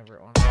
whenever it wants.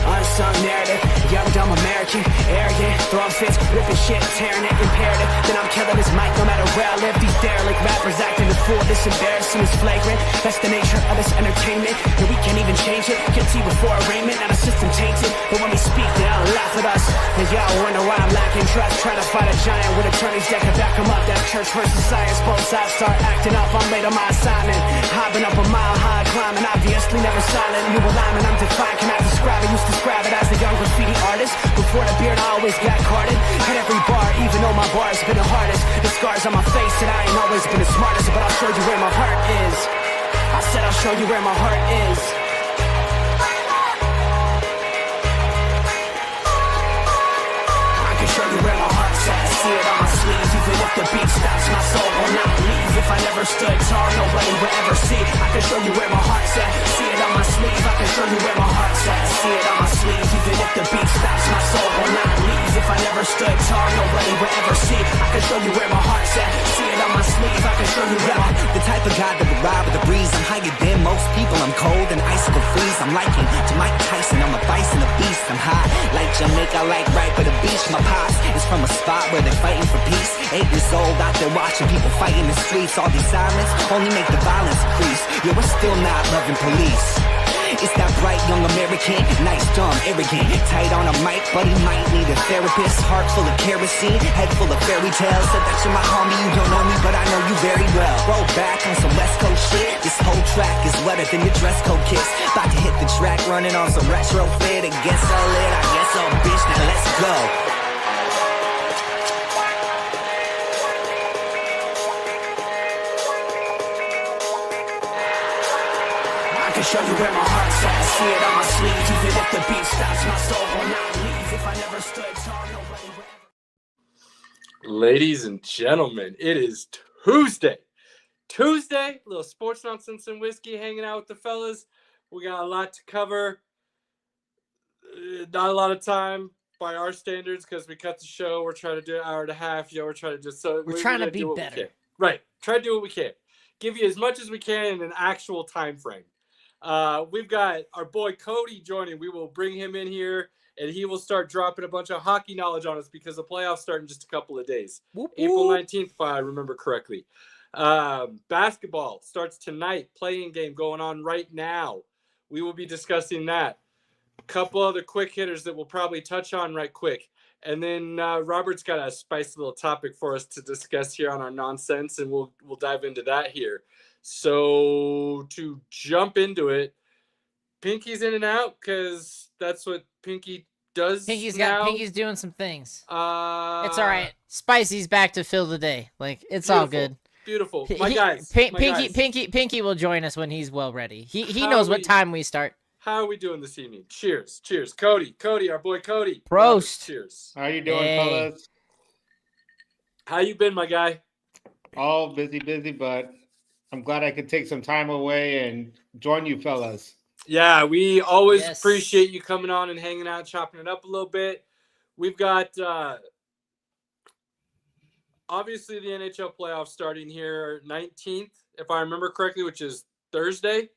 Unsung narrative, young, dumb American, arrogant, throwing fists, ripping shit, tearing it, imperative. Then I'm killing this mic no matter where I live. These derelict rappers acting the fool, this embarrassing is flagrant. That's the nature of this entertainment, and we can't even change it. Guilty before arraignment, now the system tainted. But when we speak, they all laugh at us. And y'all wonder why I'm lacking trust. Trying to fight a giant with attorneys that can back them up. That's church versus science, both sides start acting up. I'm late on my assignment, hopping up a mile high, climbing, obviously never silent. New alignment, I'm defiant, cannot describe it. Used to describe it as a young graffiti artist. Before the beard, I always got carded. Hit every bar, even though my bar's been the hardest. The scars on my face said I ain't always been the smartest, but I'll show you where my heart is. I said I'll show you where my heart is. I can show you where my heart's at. See it on my sleeves, even if the beat stops, my soul will not leave. If I never stood tall, nobody would ever see. I can show you where my heart's at. See it on my sleeve, I can show you where my heart's at. See it on my sleeve, even if the beat stops, my soul will not leave. If I never stood tall, nobody would ever see. I can show you where my heart's at. See it on my sleeve, I can show you where my... The type of guy that would ride with the breeze. I'm higher than most people, I'm cold and icicle freeze. I'm liking to Mike Tyson, I'm a bison, a beast. I'm high like Jamaica, like right by the beach. My pops is from a spot where they're fighting for peace. 8 years old, out there watching people fight in the streets. All these sirens only make the violence increase. Yeah, we're still not loving police. It's that bright young American, nice, dumb, arrogant. Tight on a mic, but he might need a therapist. Heart full of kerosene, head full of fairy tales. Said that you're my homie, you don't know me, but I know you very well. Roll back on some West Coast shit. This whole track is wetter than your dress code kiss. About to hit the track, running on some retro fit. I guess I'll lit, I guess I'll bitch, now let's go. I can show you where my heart's at. See it on my sleeve, even if the beat stops, my soul will not leave. If I never stood tall, nobody would ever... Ladies and gentlemen, it is Tuesday. A little sports nonsense and whiskey, hanging out with the fellas. We got a lot to cover. Not a lot of time by our standards because we cut the show. We're trying to do an hour and a half. We're trying to just We're trying to be better. Right. Try to do what we can. Give you as much as we can in an actual time frame. We've got our boy Cody joining. We will bring him in here, and he will start dropping a bunch of hockey knowledge on us because the playoffs start in just a couple of days. Whoop, April whoop. 19th, if I remember correctly. Basketball starts tonight. Playing game going on right now. We will be discussing that. A couple other quick hitters that we'll probably touch on right quick. And then Robert's got a spicy little topic for us to discuss here on our nonsense, and we'll dive into that here. So to jump into it, Pinky's in and out because that's what Pinky does. Pinky's doing some things. It's all right. Spicy's back to fill the day. Like it's beautiful, all good. Beautiful. Guys. Pinky will join us when he's well ready. He knows what time we start. How are we doing this evening? Cheers. Cody, our boy Cody. Prost. Robert, cheers. How you doing, fellas? How you been, my guy? All busy, but I'm glad I could take some time away and join you fellas. Yeah, we always appreciate you coming on and hanging out, chopping it up a little bit. We've got obviously the NHL playoffs starting here 19th, if I remember correctly, which is Thursday.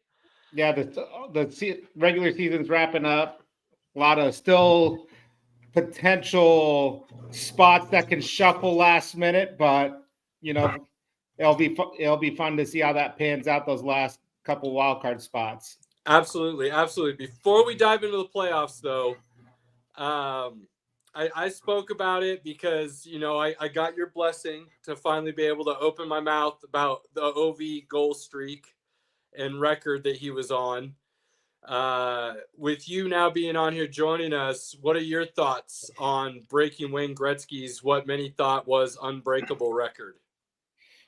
Yeah, the regular season's wrapping up. A lot of still potential spots that can shuffle last minute, but you know, it'll be fun to see how that pans out, those last couple wild card spots. Absolutely. Before we dive into the playoffs, though, I spoke about it because, you know, I got your blessing to finally be able to open my mouth about the OV goal streak and record that he was on. With you now being on here joining us, what are your thoughts on breaking Wayne Gretzky's what many thought was unbreakable record?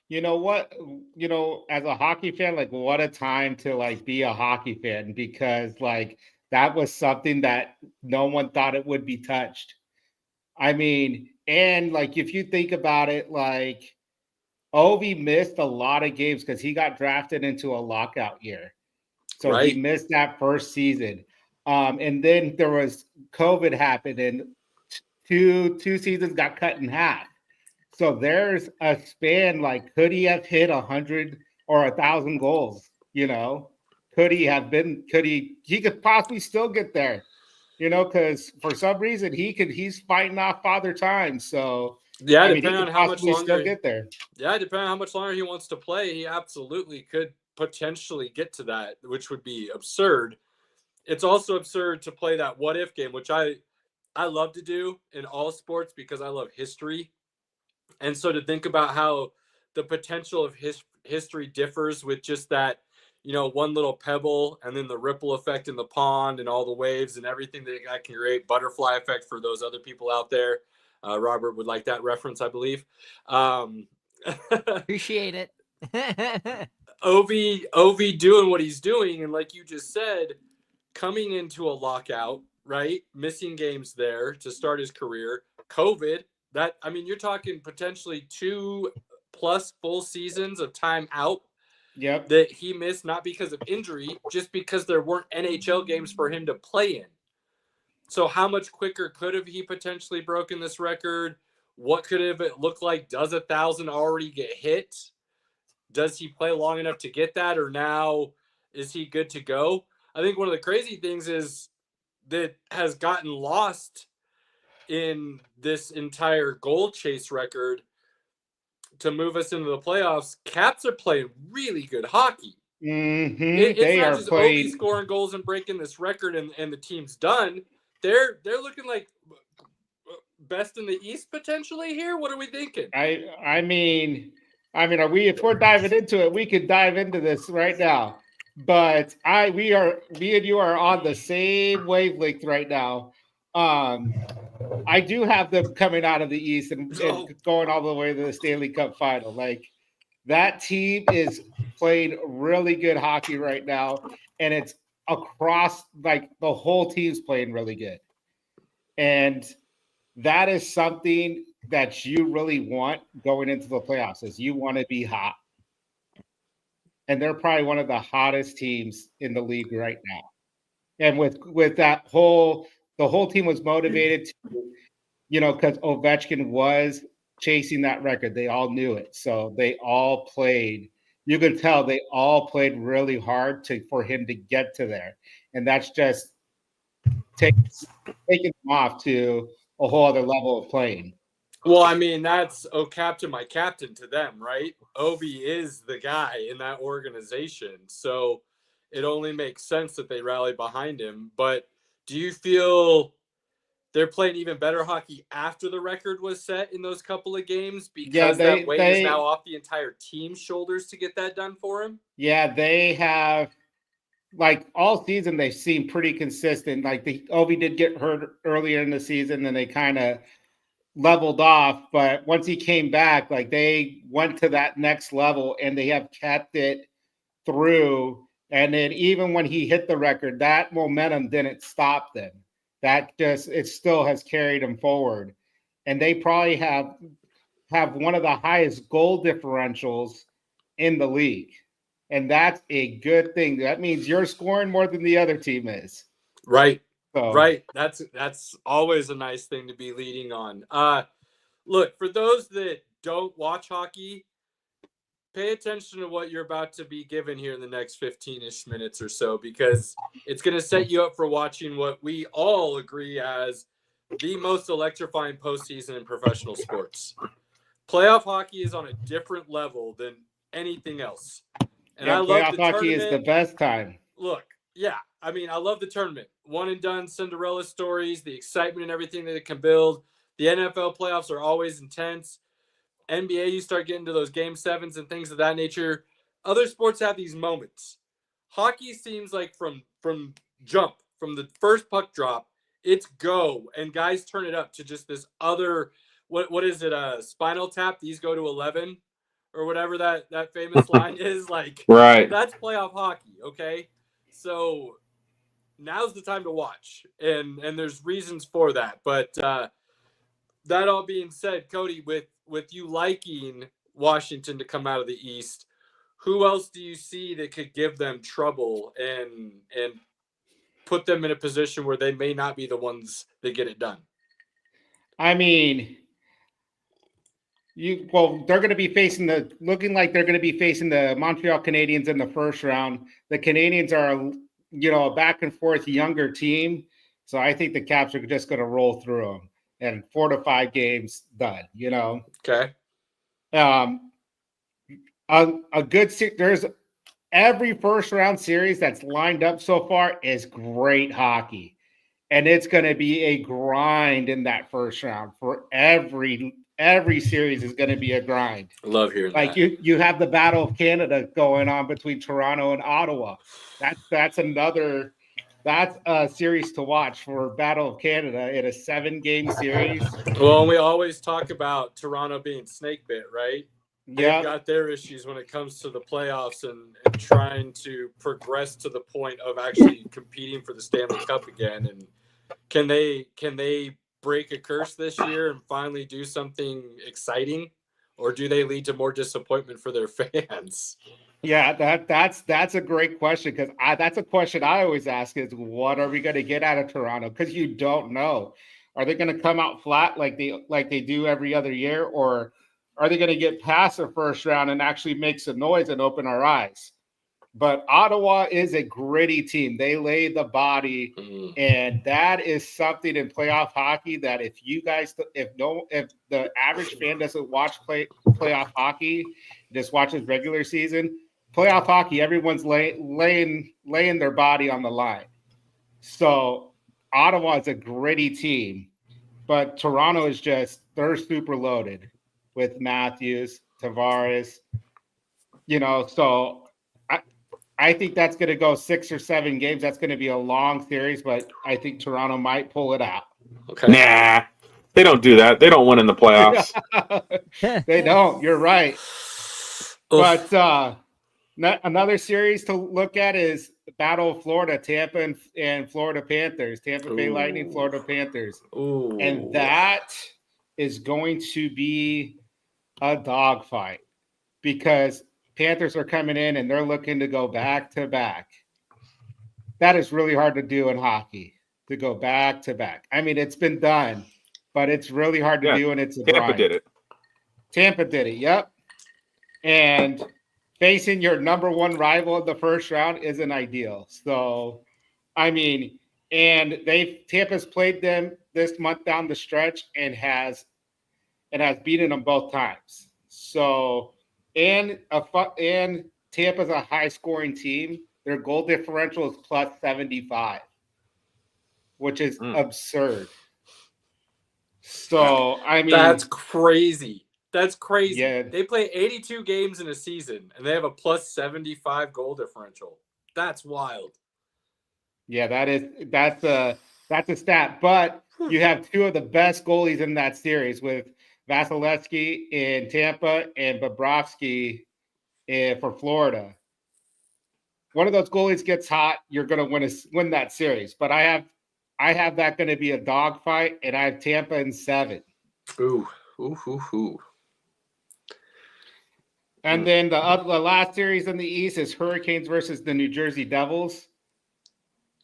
You know what? You know, as a hockey fan, like what a time to like be a hockey fan, because like that was something that no one thought it would be touched. I mean, and like if you think about it, like Ovi missed a lot of games because he got drafted into a lockout year. So he missed that first season. And then there was COVID happened and two seasons got cut in half. So there's a span, like, could he have hit 100 or 1,000 goals? Could he could possibly still get there, because for some reason he's fighting off Father Time. So yeah, he depending could on how much possibly longer still get there. Yeah, depending on how much longer he wants to play, he absolutely could potentially get to that, which would be absurd. It's also absurd to play that what if game, which I love to do in all sports because I love history. And so to think about how the potential of history differs with just that, one little pebble and then the ripple effect in the pond and all the waves and everything that I can create, butterfly effect for those other people out there. Robert would like that reference, I believe. Appreciate it. Ovi doing what he's doing. And like you just said, coming into a lockout, right? Missing games there to start his career. COVID, you're talking potentially 2+ full seasons of time out. Yep. That he missed, not because of injury, just because there weren't NHL games for him to play in. So how much quicker could have he potentially broken this record? What could have it looked like? Does 1,000 already get hit? Does he play long enough to get that, or now is he good to go? I think one of the crazy things is that has gotten lost in this entire goal chase record to move us into the playoffs. Caps are playing really good hockey. Mm-hmm. It's they not are just playing Ovi scoring goals and breaking this record and the team's done. They're looking like best in the East potentially here. What are we thinking? I mean, if we're diving into it, we could dive into this right now. But me and you are on the same wavelength right now. I do have them coming out of the East and going all the way to the Stanley Cup final. Like, that team is playing really good hockey right now, and it's across, like, the whole team's playing really good. And that is something that you really want going into the playoffs, is you want to be hot. And they're probably one of the hottest teams in the league right now. And with that the whole team was motivated to, because Ovechkin was chasing that record. They all knew it. So they all played. You can tell they all played really hard for him to get to there. And that's just taking them off to a whole other level of playing. Well, that's captain, my captain to them, right? Ovi is the guy in that organization. So it only makes sense that they rally behind him. But do you feel they're playing even better hockey after the record was set in those couple of games because that weight is now off the entire team's shoulders to get that done for him? Yeah, they have, like, all season they seem pretty consistent. Like, Ovi did get hurt earlier in the season and they kind of leveled off, but once he came back, like, they went to that next level and they have kept it through. And then even when he hit the record, that momentum didn't stop them. It still has carried them forward. And they probably have one of the highest goal differentials in the league. And that's a good thing. That means you're scoring more than the other team is. Right. So. Right. That's always a nice thing to be leading on. Look, for those that don't watch hockey, pay attention to what you're about to be given here in the next 15-ish minutes or so, because it's going to set you up for watching what we all agree as the most electrifying postseason in professional sports. Playoff hockey is on a different level than anything else. And I love the tournament. Hockey is the best time. Look, yeah, I love the tournament. One and done Cinderella stories, the excitement and everything that it can build. The NFL playoffs are always intense. NBA, you start getting to those game sevens and things of that nature. Other sports have these moments. Hockey seems like from the first puck drop, it's go, and guys turn it up to just this other, what is it, Spinal Tap? These go to 11 or whatever that famous line is. Like, right. That's playoff hockey, okay? So now's the time to watch, and there's reasons for that. But that all being said, Cody, with you liking Washington to come out of the East. Who else do you see that could give them trouble and put them in a position where they may not be the ones that get it done? I mean, they're going to be looking like they're going to be facing the Montreal Canadiens in the first round. The Canadiens are, a back and forth younger team. So I think the Caps are just going to roll through them and 4 to 5 games done, Okay. There's every first round series that's lined up so far is great hockey. And it's going to be a grind in that first round for every series is going to be a grind. I love hearing that. You have the Battle of Canada going on between Toronto and Ottawa. That's a series to watch for Battle of Canada in a 7-game series. Well, we always talk about Toronto being snake bit, right? Yeah, they've got their issues when it comes to the playoffs and trying to progress to the point of actually competing for the Stanley Cup again. And can they break a curse this year and finally do something exciting, or do they lead to more disappointment for their fans? Yeah, that's a great question, because that's a question I always ask is, what are we going to get out of Toronto? Because you don't know. Are they going to come out flat like they do every other year, or are they going to get past the first round and actually make some noise and open our eyes? But Ottawa is a gritty team. They lay the body, and that is something in playoff hockey that if the average fan doesn't watch playoff hockey, just watches regular season, playoff hockey, everyone's laying their body on the line. So Ottawa is a gritty team, but Toronto is they're super loaded with Matthews, Tavares, so I think that's going to go 6 or 7 games. That's going to be a long series, but I think Toronto might pull it out. Okay. Nah, they don't do that. They don't win in the playoffs. They don't. You're right. But another series to look at is the Battle of Florida, Tampa and Florida Panthers. Tampa Bay Lightning, Florida Panthers. Ooh. And that is going to be a dogfight, because Panthers are coming in and they're looking to go back to back. That is really hard to do in hockey, to go back to back. I mean, it's been done, but it's really hard to do, and it's a grind. Tampa did it. Yep. And facing your number one rival in the first round isn't ideal. So, I mean, and Tampa's played them this month down the stretch and has beaten them both times. So, and Tampa's a high-scoring team. Their goal differential is plus 75, which is absurd. So, I mean, that's crazy. That's crazy. Yeah. They play 82 games in a season, and they have a plus 75 goal differential. That's wild. Yeah, that's a stat. But you have 2 of the best goalies in that series, with Vasilevsky in Tampa and Bobrovsky for Florida. One of those goalies gets hot, you're going to win that series. But I have that going to be a dogfight, and I have Tampa in 7. Ooh. And then the last series in the East is Hurricanes versus the New Jersey Devils.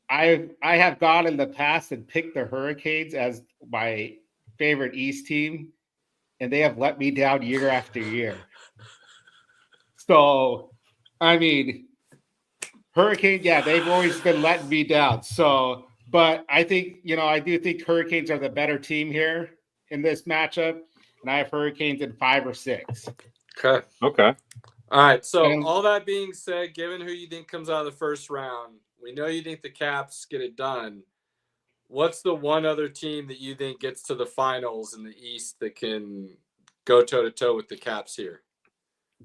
I have gone in the past and picked the Hurricanes as my favorite East team, and they have let me down year after year. So, I mean, Hurricane, they've always been letting me down. So, but I think, I do think Hurricanes are the better team here in this matchup, and I have Hurricanes in 5 or 6. Okay. Okay. All right. So, all that being said, given who you think comes out of the first round, we know you think the Caps get it done. What's the one other team that you think gets to the finals in the East that can go toe-to-toe with the Caps here?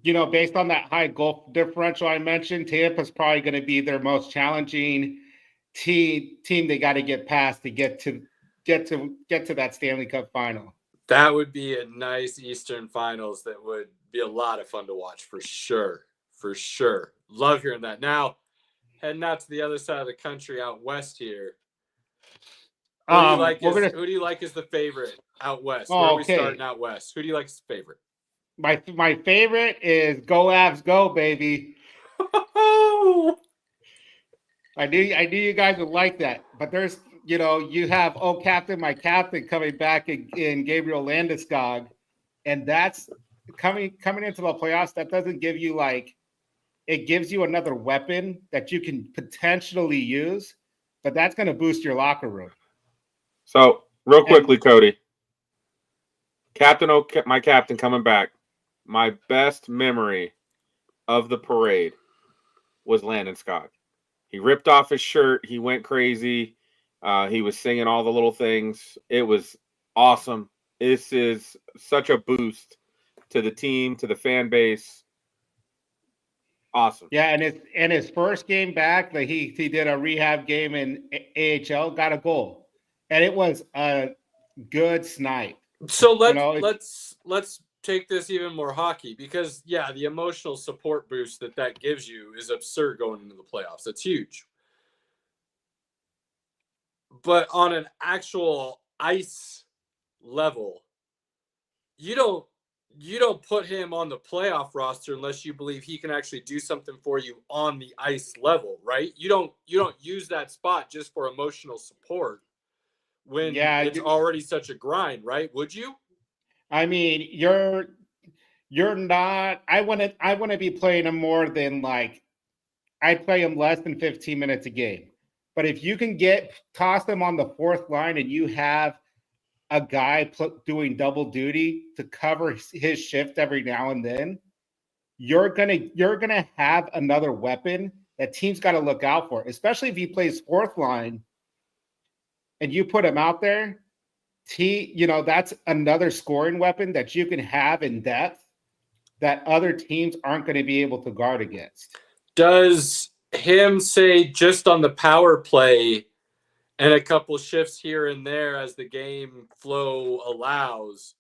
Based on that high goal differential I mentioned, Tampa's probably going to be their most challenging team they got to get past to get to that Stanley Cup final. That would be a nice Eastern Finals that would be a lot of fun to watch for sure. For sure. Love hearing that. Now, heading out to the other side of the country out west here. Who do you like as the favorite out west? Where are we starting out west? Who do you like as the favorite? My favorite is Go Avs Go, baby. I knew you guys would like that. But there's, you have Captain, my captain coming back in Gabriel Landeskog, and that's coming into the playoffs. That doesn't give you it gives you another weapon that you can potentially use, but that's going to boost your locker room. So real quickly, Cody, my captain coming back. My best memory of the parade was Landeskog. He ripped off his shirt. He went crazy. He was singing all the little things. It was awesome. This is such a boost to the team, to the fan base. Awesome. Yeah, and his first game back, he did a rehab game in AHL, got a goal, and it was a good snipe. So let's take this even more hockey, because the emotional support boost that gives you is absurd going into the playoffs. It's huge. But on an actual ice level, you don't put him on the playoff roster unless you believe he can actually do something for you on the ice level, right? You don't use that spot just for emotional support when it's already such a grind, right? Would you? I mean, you're not. I want to be playing him more than I'd play him less than 15 minutes a game. But if you can toss them on the fourth line and you have a guy doing double duty to cover his shift every now and then, you're gonna have another weapon that teams got to look out for, especially if he plays fourth line and you put him out there. That's another scoring weapon that you can have in depth that other teams aren't going to be able to guard against. Does him say just on the power play and a couple shifts here and there as the game flow allows,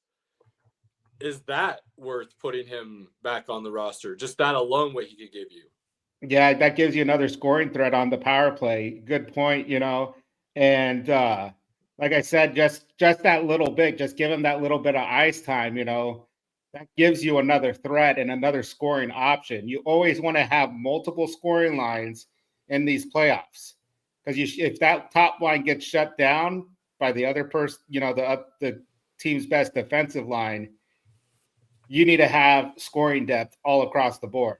is that worth putting him back on the roster? Just that alone, what he could give you. Yeah, that gives you another scoring threat on the power play. Good point, And like I said, just that little bit, just give him that little bit of ice time, that gives you another threat and another scoring option. You always want to have multiple scoring lines in these playoffs, because if that top line gets shut down by the other person, the team's best defensive line, you need to have scoring depth all across the board.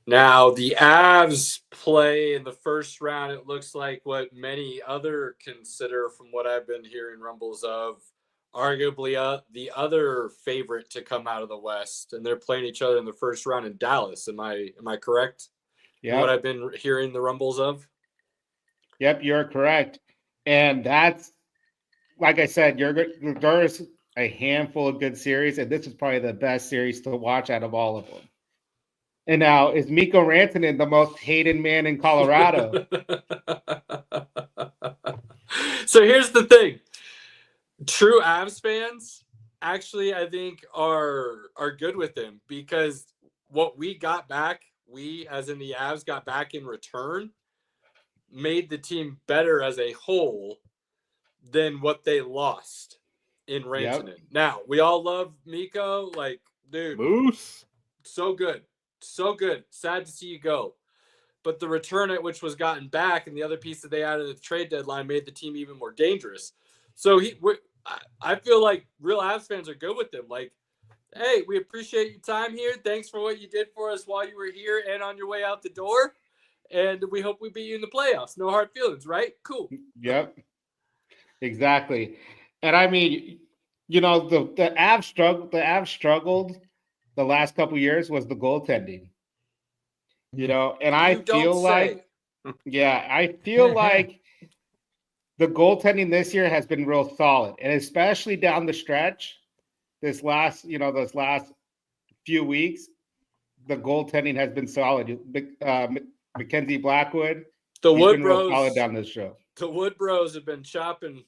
Now, the Avs play in the first round, it looks like what many other consider, from what I've been hearing rumbles of, arguably the other favorite to come out of the West, and they're playing each other in the first round in Dallas. Am I correct? Yeah. What I've been hearing the rumbles of? Yep, you're correct. And that's, like I said, there's a handful of good series, and this is probably the best series to watch out of all of them. And now, is Mikko Rantanen the most hated man in Colorado? So here's the thing. True Avs fans actually, I think, are good with him, because what we got back, we as in the Avs got back in return, made the team better as a whole than what they lost in Rantanen. Yep. Now, we all love Mikko. Dude. Moose. So good. So good. Sad to see you go. But the return at which was gotten back and the other piece that they added at the trade deadline made the team even more dangerous. So I feel like real Avs fans are good with him. Hey, we appreciate your time here. Thanks for what you did for us while you were here and on your way out the door. And we hope we beat you in the playoffs. No hard feelings, right? Cool. Yep. Exactly. And I mean, the Avs struggled the last couple of years was the goaltending. And I feel like the goaltending this year has been real solid, and especially down the stretch, those last few weeks, the goaltending has been solid. Mackenzie Blackwood, the Wood been real Bros, solid down this show. The Wood Bros have been chopping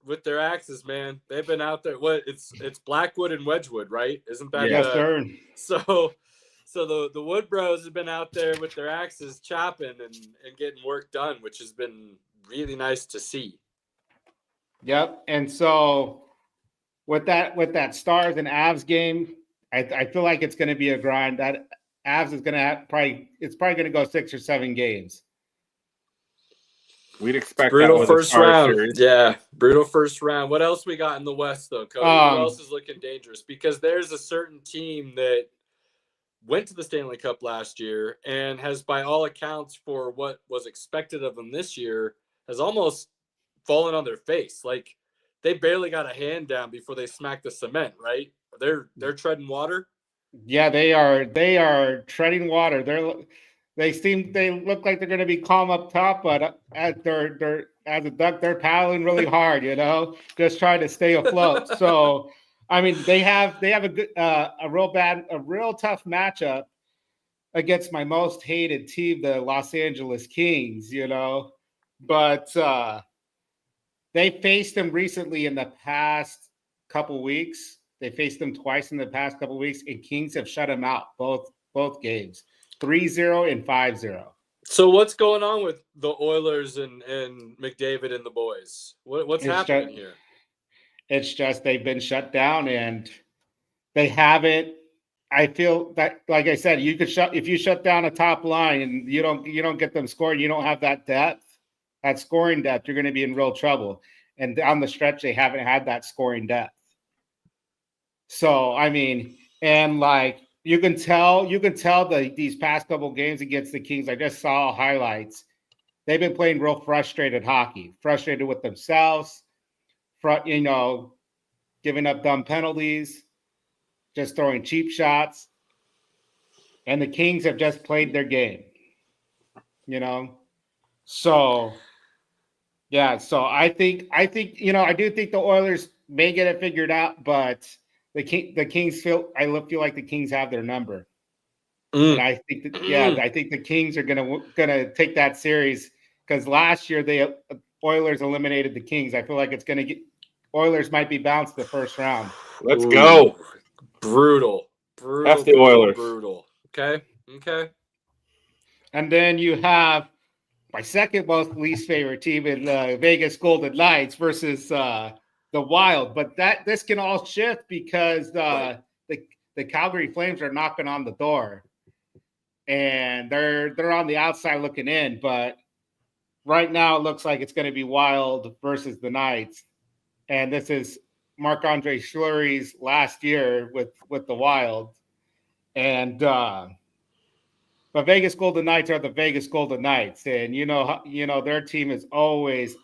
with their axes, man. They've been out there. It's Blackwood and Wedgwood, right? Isn't that? Yes, sir. So the Wood Bros have been out there with their axes chopping and getting work done, which has been really nice to see. Yep. And so with that Stars and Avs game, I feel like it's going to be a grind. That Avs is going to it's probably going to go 6 or 7 games. We'd expect brutal that with first a round. series. Yeah, brutal first round. What else we got in the West though, Cody? Who else is looking dangerous? Because there's a certain team that went to the Stanley Cup last year and has, by all accounts, for what was expected of them this year, has almost fallen on their face. Like they barely got a hand down before they smacked the cement. Right? They're treading water. Yeah, they are treading water. They look like they're going to be calm up top, but as a duck, they're paddling really hard. Just trying to stay afloat. So, I mean, they have a good a real tough matchup against my most hated team, the Los Angeles Kings. But they faced them recently in the past couple weeks. They faced them twice in the past couple of weeks, and Kings have shut them out both games, 3-0 and 5-0. So what's going on with the Oilers and McDavid and the boys? What's happening here? It's just they've been shut down, and they haven't. I feel that, like I said, if you shut down a top line and you don't get them scoring, you don't have that depth, that scoring depth, you're going to be in real trouble. And down the stretch, they haven't had that scoring depth. So, I mean, and like you can tell these past couple games against the Kings, I just saw highlights. They've been playing real frustrated hockey, frustrated with themselves, giving up dumb penalties, just throwing cheap shots. And the Kings have just played their game, So, yeah, so I think, I do think the Oilers may get it figured out, but the Kings feel like the Kings have their number, and I think I think the Kings are gonna take that series because last year the Oilers eliminated the Kings. I feel like Oilers might be bounced the first round. Let's go. Brutal. That's the Oilers. Brutal. Okay. And then you have my second most least favorite team in Vegas Golden Knights versus the Wild, but this can all shift because the Calgary Flames are knocking on the door, and they're on the outside looking in. But right now, it looks like it's going to be Wild versus the Knights, and this is Marc-Andre Fleury's last year with the Wild, and but Vegas Golden Knights are the Vegas Golden Knights, and their team is always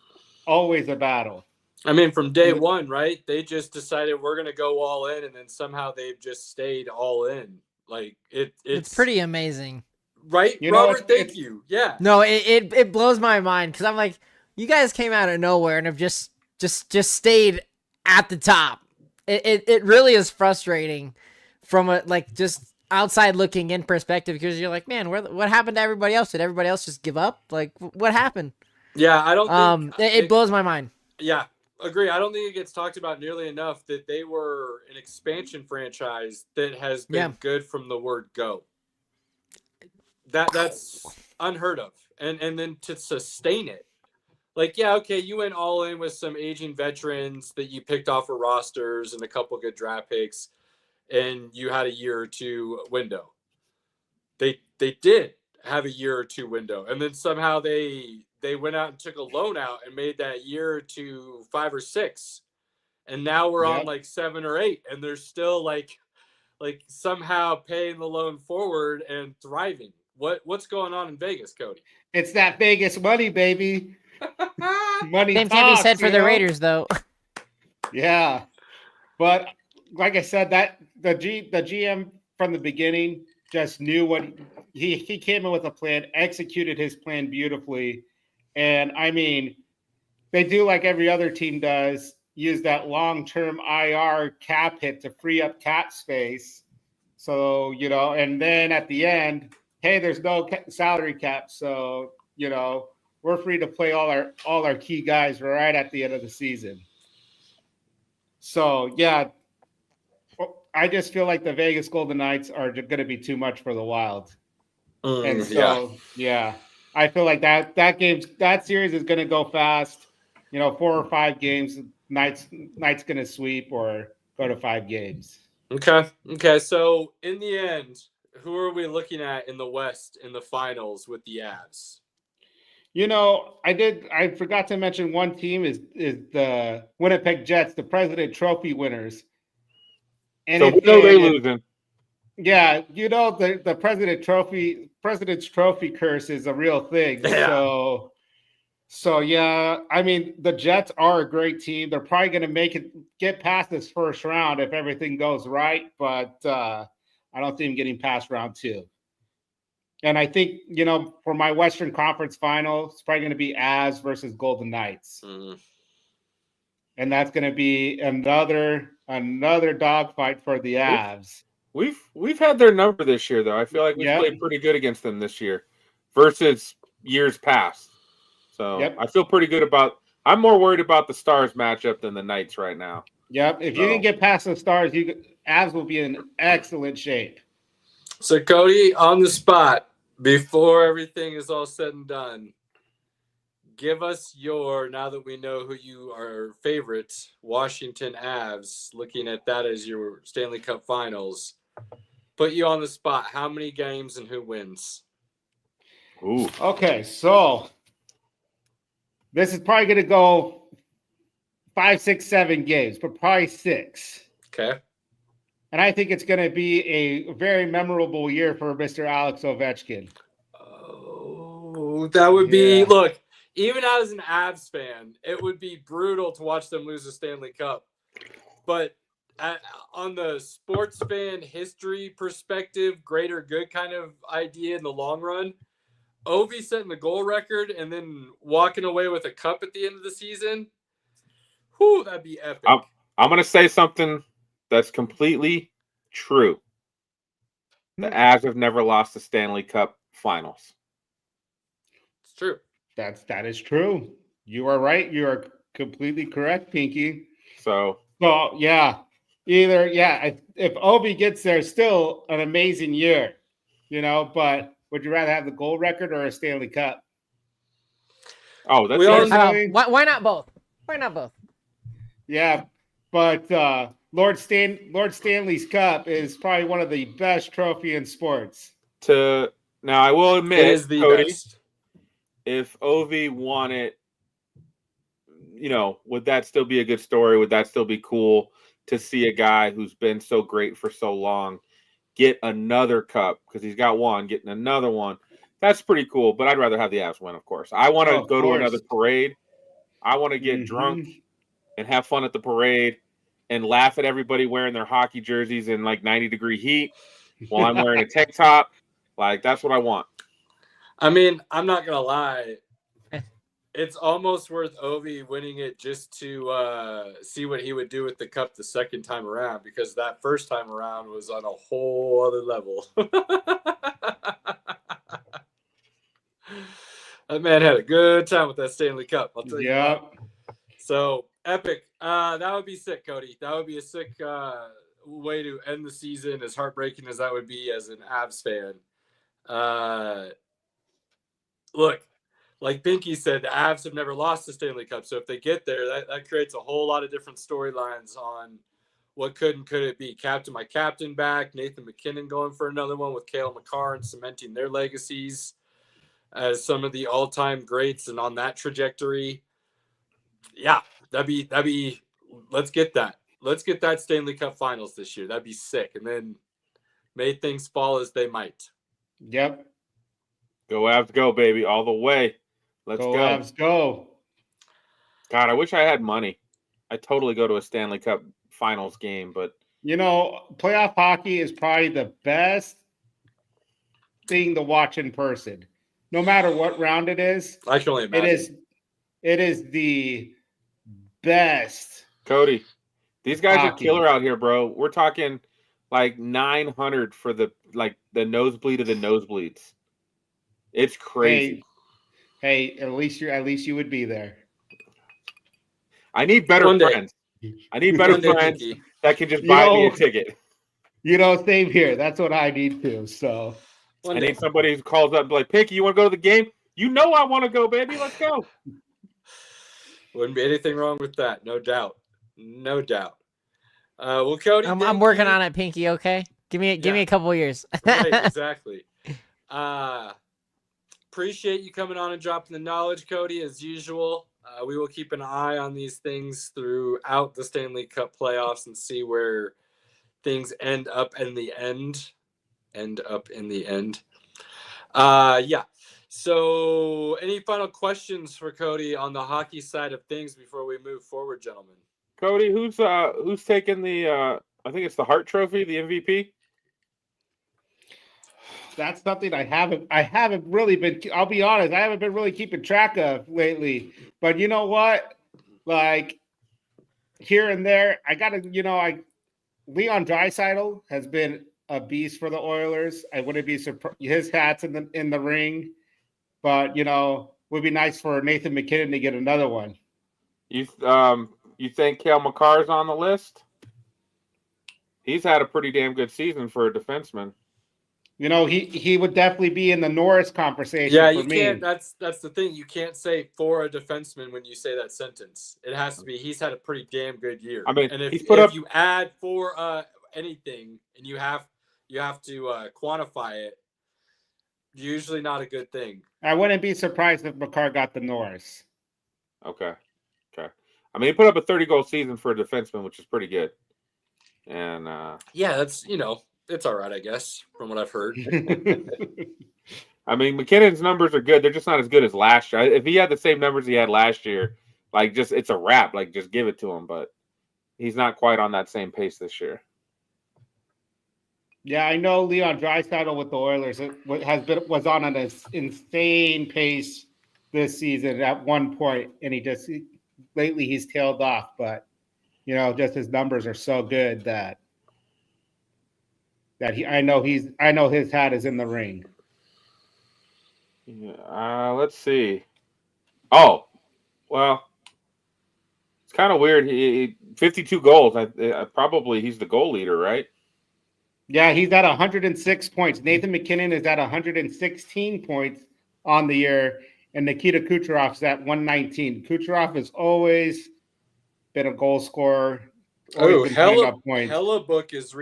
a battle. I mean, from day one, right? They just decided we're going to go all in, and then somehow they've just stayed all in. Like it's pretty amazing, right, Robert? Thank you. Yeah. No, it blows my mind because I'm like, you guys came out of nowhere and have just stayed at the top. It really is frustrating from a just outside looking in perspective because you're like, man, what happened to everybody else? Did everybody else just give up? Like, what happened? Yeah, I don't think it blows my mind. Yeah. Agree. I don't think it gets talked about nearly enough that they were an expansion franchise that has been good from the word go. That's unheard of. And then to sustain it. Like, yeah, okay, you went all in with some aging veterans that you picked off of rosters and a couple good draft picks, and you had a year or two window. They did have a year or two window, and then somehow they went out and took a loan out and made that year to 5 or 6. And now we're on like 7 or 8, and they're still like somehow paying the loan forward and thriving. What's going on in Vegas, Cody? It's that Vegas money, baby. Money. Same can't be said for the Raiders, though. Yeah, but like I said, that the GM from the beginning just knew what he came in with a plan, executed his plan beautifully. And I mean, they do like every other team does, use that long-term IR cap hit to free up cap space. So, and then at the end, hey, there's no salary cap. So, we're free to play all our key guys right at the end of the season. So, yeah, I just feel like the Vegas Golden Knights are going to be too much for the Wild. And so, yeah. I feel like that series is going to go fast. 4 or 5 games. Knights going to sweep or go to 5 games. Okay. So in the end, who are we looking at in the West in the finals with the Avs? I forgot to mention one team is the Winnipeg Jets, the President Trophy winners. And So we know they're losing. Yeah, the President's Trophy curse is a real thing. Yeah. So yeah, I mean the Jets are a great team. They're probably going to get past this first round if everything goes right, but I don't see them getting past round 2. And I think, for my Western Conference final, it's probably going to be Avs versus Golden Knights. And that's going to be another dogfight for the Avs. We've had their number this year, though. I feel like we've played pretty good against them this year versus years past. So I feel pretty good I'm more worried about the Stars matchup than the Knights right now. Yep. If you can get past the Stars, Avs will be in excellent shape. So, Cody, on the spot, before everything is all said and done, give us now that we know who you are favorite, Washington Avs, looking at that as your Stanley Cup Finals, put you on the spot. How many games and who wins? Ooh. Okay, so this is probably going to go 5, 6, 7 games, but probably 6. Okay. And I think it's going to be a very memorable year for Mr. Alex Ovechkin. Oh, that would be, look, even as an Avs fan, it would be brutal to watch them lose a Stanley Cup. But on the sports fan history perspective, greater good kind of idea in the long run, Ovi setting the goal record and then walking away with a cup at the end of the season, whew, that'd be epic. I'm going to say something that's completely true. The Avs have never lost the Stanley Cup Finals. It's true. That is true. You are right. You are completely correct, Pinky. So yeah. If Obi gets there, still an amazing year, but would you rather have the gold record or a Stanley Cup? Oh, that's why not both? Why not both? Yeah, but Lord Stanley's Cup is probably one of the best trophy in sports. Now, I will admit, it is the Cody, best. If Ovi won it, would that still be a good story? Would that still be cool to see a guy who's been so great for so long get another cup? Because he's got one, getting another one. That's pretty cool, but I'd rather have the Avs win, of course. I want to go to another parade. I want to get drunk and have fun at the parade and laugh at everybody wearing their hockey jerseys in 90-degree heat while I'm wearing a tank top. That's what I want. I mean, I'm not going to lie. It's almost worth Ovi winning it just to see what he would do with the cup the second time around, because that first time around was on a whole other level. That man had a good time with that Stanley Cup. I'll tell you. Yeah. So epic. That would be sick, Cody. That would be a sick way to end the season, as heartbreaking as that would be as an Avs fan. Look, like Pinky said, the Avs have never lost the Stanley Cup. So if they get there, that creates a whole lot of different storylines on what could it be. My captain back, Nathan McKinnon going for another one with Cale Makar and cementing their legacies as some of the all-time greats and on that trajectory. Yeah, that'd be let's get that. Let's get that Stanley Cup Finals this year. That'd be sick. And then may things fall as they might. Yep. Go Avs, go, baby, all the way. Let's go. Avs, go. God, I wish I had money. I'd totally go to a Stanley Cup Finals game, but playoff hockey is probably the best thing to watch in person. No matter what round it is. I can only imagine. It is the best. Cody, these guys hockey. Are killer out here, bro. We're talking 900 for the nosebleed of the nosebleeds. It's crazy. Hey, at least you would be there. I need better friends. I need better friends that can just buy me a ticket. Same here. That's what I need too. So I need somebody who calls up and be like, Pinky, you want to go to the game? I want to go, baby. Let's go. Wouldn't be anything wrong with that. No doubt. Well, Cody, I'm working on it, Pinky. Okay, give me a couple years. Right, exactly. Appreciate you coming on and dropping the knowledge, Cody, as usual. We will keep an eye on these things throughout the Stanley Cup playoffs and see where things end up in the end. Yeah. So, any final questions for Cody on the hockey side of things before we move forward, gentlemen? Cody, who's taking the I think it's the Hart Trophy, the MVP? That's something I haven't really been, I'll be honest, I haven't been really keeping track of lately. But you know what? Like here and there, I gotta, Leon Draisaitl has been a beast for the Oilers. I wouldn't be surprised. His hat's in the ring, but would be nice for Nathan McKinnon to get another one. You think Cale Makar's on the list? He's had a pretty damn good season for a defenseman. He would definitely be in the Norris conversation. Yeah, for you me. can't. That's the thing. You can't say for a defenseman when you say that sentence. It has to be he's had a pretty damn good year. I mean, and if you add for anything and you have to quantify it, usually not a good thing. I wouldn't be surprised if Makar got the Norris. Okay. I mean, he put up a 30-goal season for a defenseman, which is pretty good. And yeah, that's it's all right, I guess, from what I've heard. I mean, McKinnon's numbers are good. They're just not as good as last year. If he had the same numbers he had last year, it's a wrap. Just give it to him. But he's not quite on that same pace this year. Yeah, I know Leon Draisaitl with the Oilers was on an insane pace this season at one point, and lately he's tailed off. But just his numbers are so good that I know his hat is in the ring. Yeah, let's see. Oh, well, it's kind of weird. He 52 goals. Probably he's the goal leader, right? Yeah, he's at 106 points. Nathan McKinnon is at 116 points on the year, and Nikita Kucherov's at 119. Kucherov has always been a goal scorer. Oh, Hellebuck is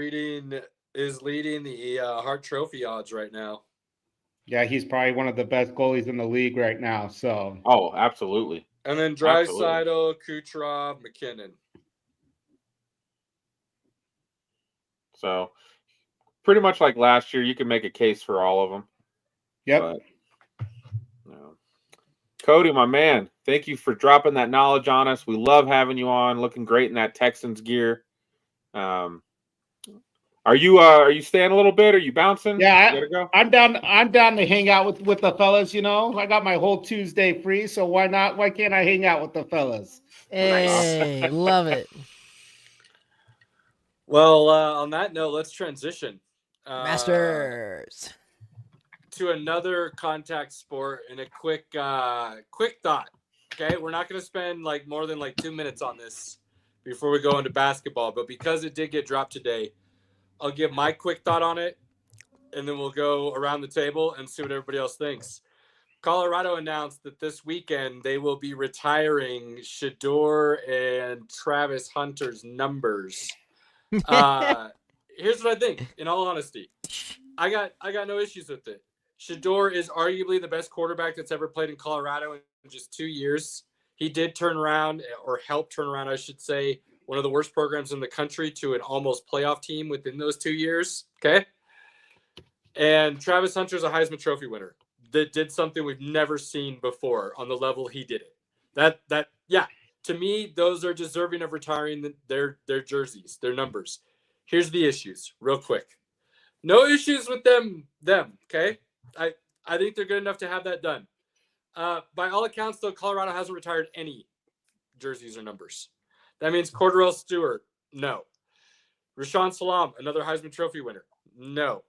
leading the Hart Trophy odds right now. Yeah, he's probably one of the best goalies in the league right now. So. Oh, absolutely. And then Draisaitl, Kucherov, McKinnon. So, pretty much like last year, you can make a case for all of them. Yep. But, Cody, my man, thank you for dropping that knowledge on us. We love having you on. Looking great in that Texans gear. Are you staying a little bit? Are you bouncing? Yeah, you gotta go? I'm down to hang out with the fellas. I got my whole Tuesday free, so why not? Why can't I hang out with the fellas? Hey, love it. Well, on that note, let's transition. Masters. To another contact sport and a quick thought. Okay, we're not going to spend more than 2 minutes on this before we go into basketball, but because it did get dropped today, I'll give my quick thought on it, and then we'll go around the table and see what everybody else thinks. Colorado announced that this weekend they will be retiring Shedeur and Travis Hunter's numbers. Here's what I think, in all honesty. I got no issues with it. Shedeur is arguably the best quarterback that's ever played in Colorado in just 2 years. He did turn around, or help turn around, I should say, one of the worst programs in the country to an almost playoff team within those 2 years. Okay. And Travis Hunter's a Heisman Trophy winner that did something we've never seen before on the level he did it. Yeah, to me, those are deserving of retiring their jerseys, their numbers. Here's the issues real quick. No issues with them. Okay. I think they're good enough to have that done. By all accounts, though, Colorado hasn't retired any jerseys or numbers. That means Cordell Stewart, no. Rashawn Salam, another Heisman Trophy winner, no.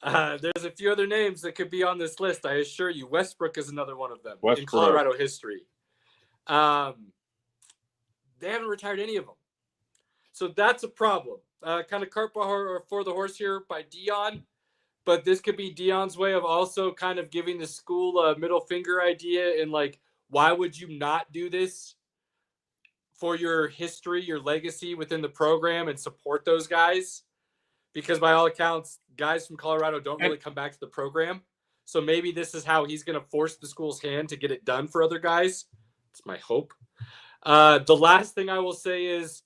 There's a few other names that could be on this list, I assure you. Westbrook is another one of them in Colorado history. They haven't retired any of them. So that's a problem. Kind of cart for the horse here by Dion, but this could be Dion's way of also kind of giving the school a middle finger idea and why would you not do this? for your history, your legacy within the program, and support those guys. Because by all accounts, guys from Colorado don't really come back to the program. So maybe this is how he's going to force the school's hand to get it done for other guys. It's my hope. The last thing I will say is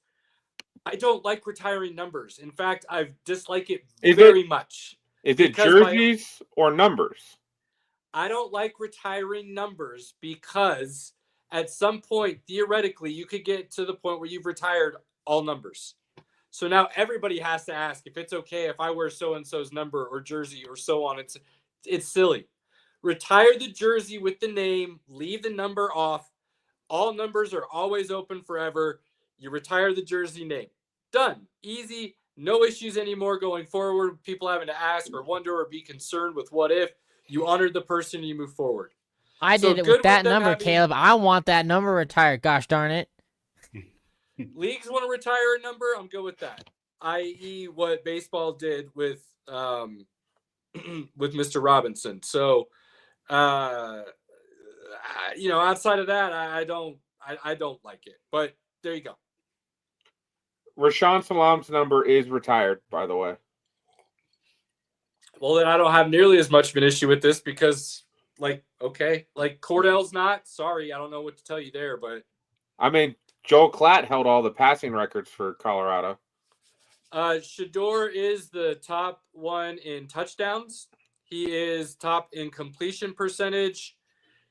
I don't like retiring numbers. In fact, I dislike it very much. Is it jerseys or numbers? I don't like retiring numbers because at some point, theoretically, you could get to the point where you've retired all numbers. So now everybody has to ask if it's okay if I wear so-and-so's number or jersey or so on. It's silly. Retire the jersey with the name, leave the number off. All numbers are always open forever. You retire the jersey name. Done. Easy. No issues anymore going forward. People having to ask or wonder or be concerned with what if. You honored the person, you move forward. I did it with that number, Caleb. I want that number retired. Gosh darn it. Leagues want to retire a number. I'm good with that. I.e. what baseball did with Mr. Robinson. So, outside of that, I don't like it. But there you go. Rashawn Salam's number is retired, by the way. Well, then I don't have nearly as much of an issue with this because, Cordell's not. Sorry, I don't know what to tell you there, but I mean, Joel Klatt held all the passing records for Colorado. Shedeur is the top one in touchdowns. He is top in completion percentage.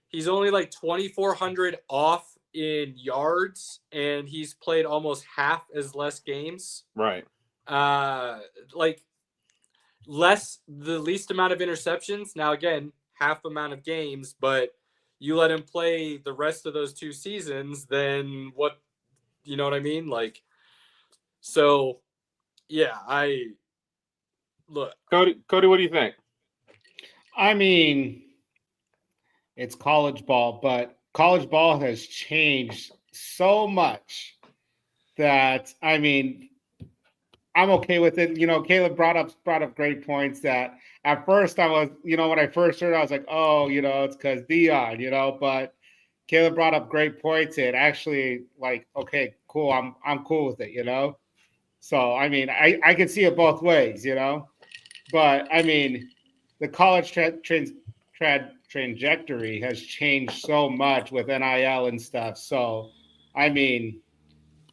He's only 2,400 off in yards, and he's played almost half as less games. Right. The least amount of interceptions. Now, again, half amount of games, but you let him play the rest of those 2 seasons, then what, you know what I mean? So, yeah, Cody, what do you think? I mean, it's college ball, but college ball has changed so much that, I mean, I'm okay with it. Caleb brought up great points that at first I was, when I first heard it, I was like, oh, it's because Dion, but Caleb brought up great points and actually okay, cool. I'm cool with it, So, I mean, I can see it both ways, but I mean, the college trajectory has changed so much with NIL and stuff. So, I mean,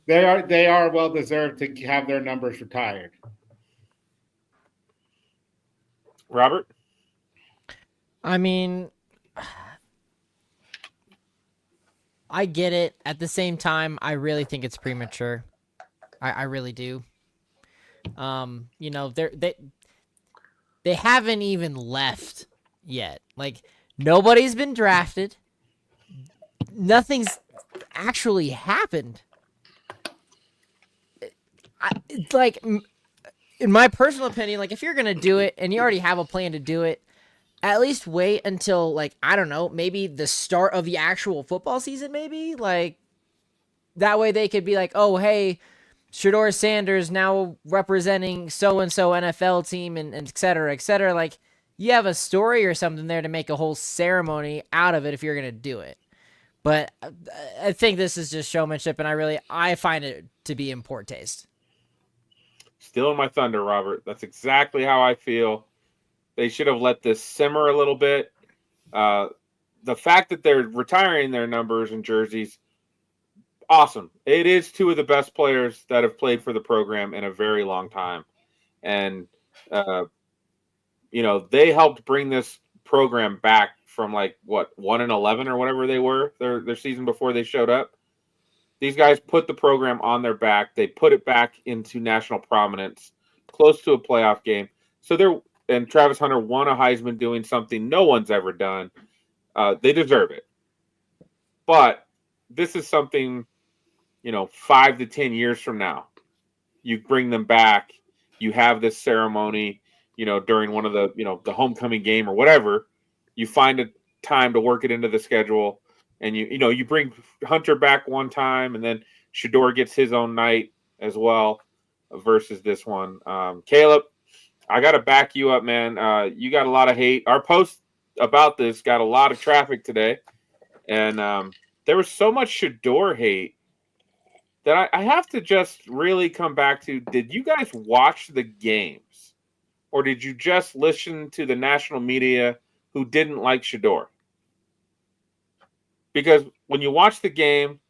they are well deserved to have their numbers retired. Robert? I mean, I get it. At the same time, I really think it's premature. I really do. They haven't even left yet. Nobody's been drafted. Nothing's actually happened. In my personal opinion, if you're going to do it and you already have a plan to do it, at least wait until, I don't know, maybe the start of the actual football season, maybe? That way they could be oh, hey, Shedeur Sanders now representing so-and-so NFL team and et cetera, et cetera. You have a story or something there to make a whole ceremony out of it if you're going to do it. But I think this is just showmanship, and I find it to be in poor taste. Stealing my thunder, Robert. That's exactly how I feel. They should have let this simmer a little bit. The fact that they're retiring their numbers and jerseys, awesome. It is 2 of the best players that have played for the program in a very long time. And, they helped bring this program back from 1-11 or whatever they were their season before they showed up. These guys put the program on their back. They put it back into national prominence, close to a playoff game. And Travis Hunter won a Heisman doing something no one's ever done. They deserve it. But this is something, 5 to 10 years from now, you bring them back. You have this ceremony, during one of the, the homecoming game or whatever. You find a time to work it into the schedule. And you bring Hunter back one time, and then Shedeur gets his own night as well versus this one. Caleb, I got to back you up, man. You got a lot of hate. Our post about this got a lot of traffic today, and there was so much Shedeur hate that I have to just really come back to. Did you guys watch the games? Or did you just listen to the national media who didn't like Shedeur? Because when you watch the game,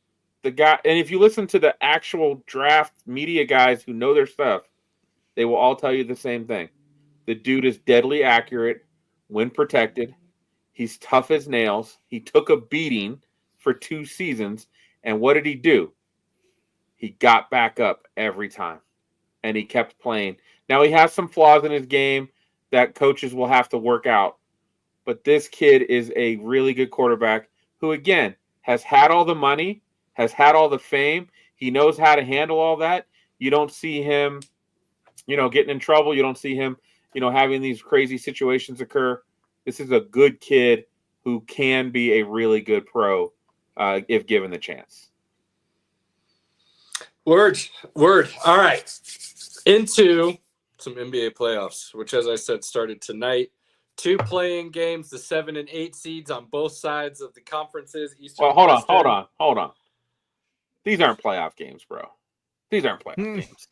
the guy, and if you listen to the actual draft media guys who know their stuff, they will all tell you the same thing. The dude is deadly accurate when protected. He's tough as nails. He took a beating for 2 seasons. And what did he do? He got back up every time. And he kept playing. Now, he has some flaws in his game that coaches will have to work out. But this kid is a really good quarterback who, again, has had all the money, has had all the fame. He knows how to handle all that. You don't see him, getting in trouble. You don't see him, having these crazy situations occur. This is a good kid who can be a really good pro if given the chance. Word. All right. Into some NBA playoffs, which, as I said, started tonight. 2 playing games, the 7 and 8 seeds on both sides of the conferences. Eastern. Well, hold on. These aren't playoff games, bro. These aren't playoff games.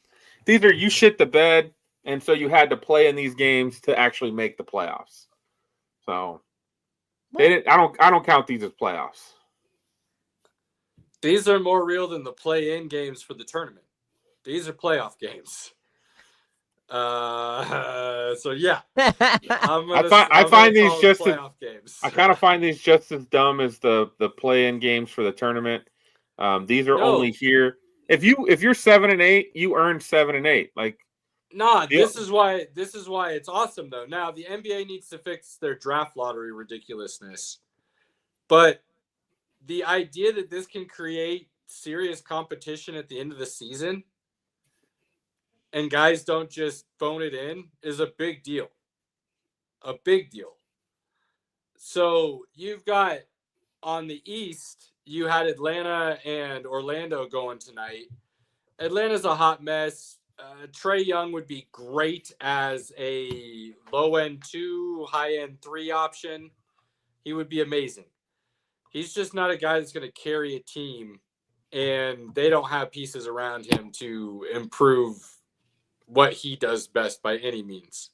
These are you shit the bed, and so you had to play in these games to actually make the playoffs. So I don't count these as playoffs. These are more real than the play-in games for the tournament. These are playoff games. So yeah, I find these just playoff games. I kind of find these just as dumb as the play-in games for the tournament. These are only here. If you're 7 and 8, you earned 7 and 8. Like, this is why it's awesome though. Now the NBA needs to fix their draft lottery ridiculousness, but the idea that this can create serious competition at the end of the season and guys don't just phone it in is a big deal. A big deal. So you've got on the East, you had Atlanta and Orlando going tonight. Atlanta's a hot mess. Trae Young would be great as a low-end 2, high-end 3 option. He would be amazing. He's just not a guy that's going to carry a team, and they don't have pieces around him to improve what he does best by any means.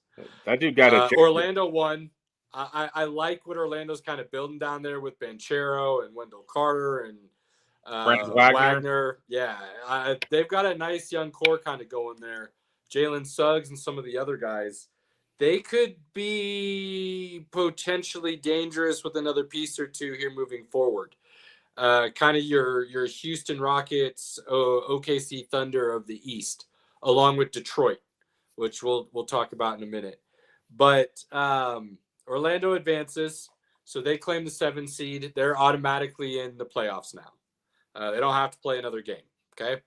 That dude got Orlando won. I like what Orlando's kind of building down there with Banchero and Wendell Carter and Wagner. Yeah, they've got a nice young core kind of going there. Jalen Suggs and some of the other guys. They could be potentially dangerous with another piece or 2 here moving forward. Kind of your Houston Rockets, OKC Thunder of the East, along with Detroit, which we'll talk about in a minute. But Orlando advances, so they claim the 7 seed. They're automatically in the playoffs now. They don't have to play another game, okay?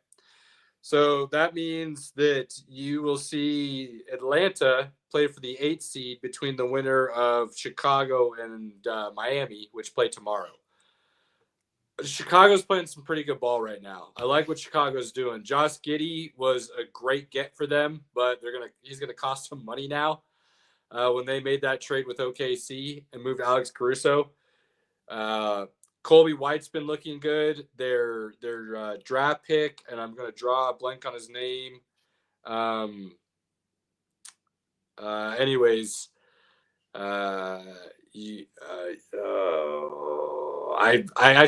So that means that you will see Atlanta play for the 8 seed between the winner of Chicago and Miami, which play tomorrow. Chicago's playing some pretty good ball right now. I like what Chicago's doing. Josh Giddey was a great get for them, but he's gonna cost them money now. When they made that trade with OKC and moved Alex Caruso, Colby White's been looking good. Their draft pick, and I'm gonna draw a blank on his name. Anyways, I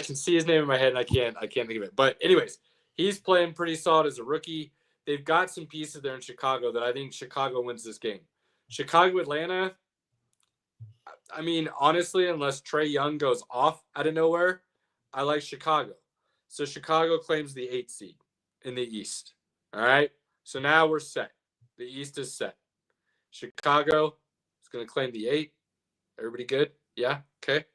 can see his name in my head and I can't think of it. But anyways, he's playing pretty solid as a rookie. They've got some pieces there in Chicago that I think Chicago wins this game. Chicago, Atlanta. I mean, honestly, unless Trae Young goes off out of nowhere, I like Chicago. So Chicago claims the 8 seed in the East. All right. So now we're set. The East is set. Chicago is going to claim the 8. Everybody good? Yeah. Okay.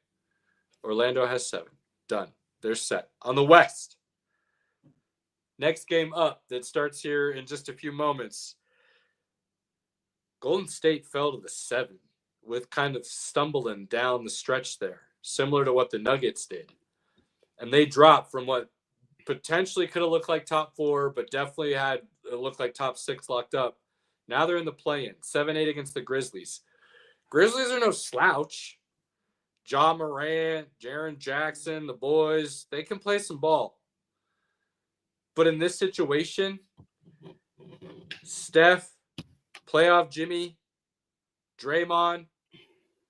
Orlando has 7. Done. They're set. On the West, next game up that starts here in just a few moments. Golden State fell to the 7 with kind of stumbling down the stretch there, similar to what the Nuggets did. And they dropped from what potentially could have looked like top 4, but definitely had it looked like top 6 locked up. Now they're in the play-in, 7-8 against the Grizzlies. Grizzlies are no slouch. Ja Morant, Jaren Jackson, the boys, they can play some ball. But in this situation, Steph, playoff Jimmy, Draymond,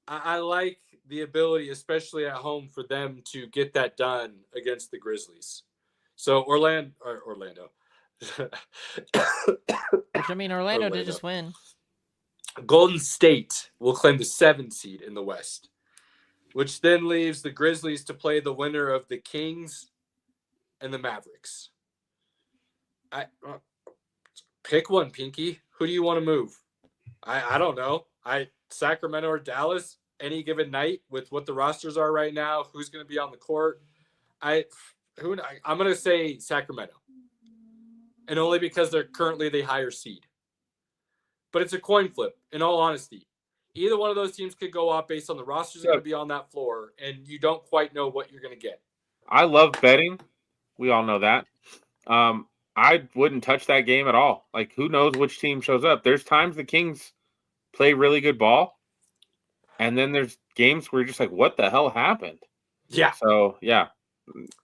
I like the ability, especially at home, for them to get that done against the Grizzlies. So Orlando. Which, I mean, Orlando did just win. Golden State will claim the 7th seed in the West, which then leaves the Grizzlies to play the winner of the Kings and the Mavericks. Pick one, Pinky. Who do you want to move? I don't know. Sacramento or Dallas, any given night with what the rosters are right now, who's going to be on the court? I'm going to say Sacramento, and only because they're currently the higher seed. But it's a coin flip, in all honesty. Either one of those teams could go off based on the rosters that are going to be on that floor, and you don't quite know what you're going to get. I love betting. We all know that. I wouldn't touch that game at all. Like, who knows which team shows up? There's times the Kings play really good ball, and then there's games where you're just like, what the hell happened? Yeah. So, yeah.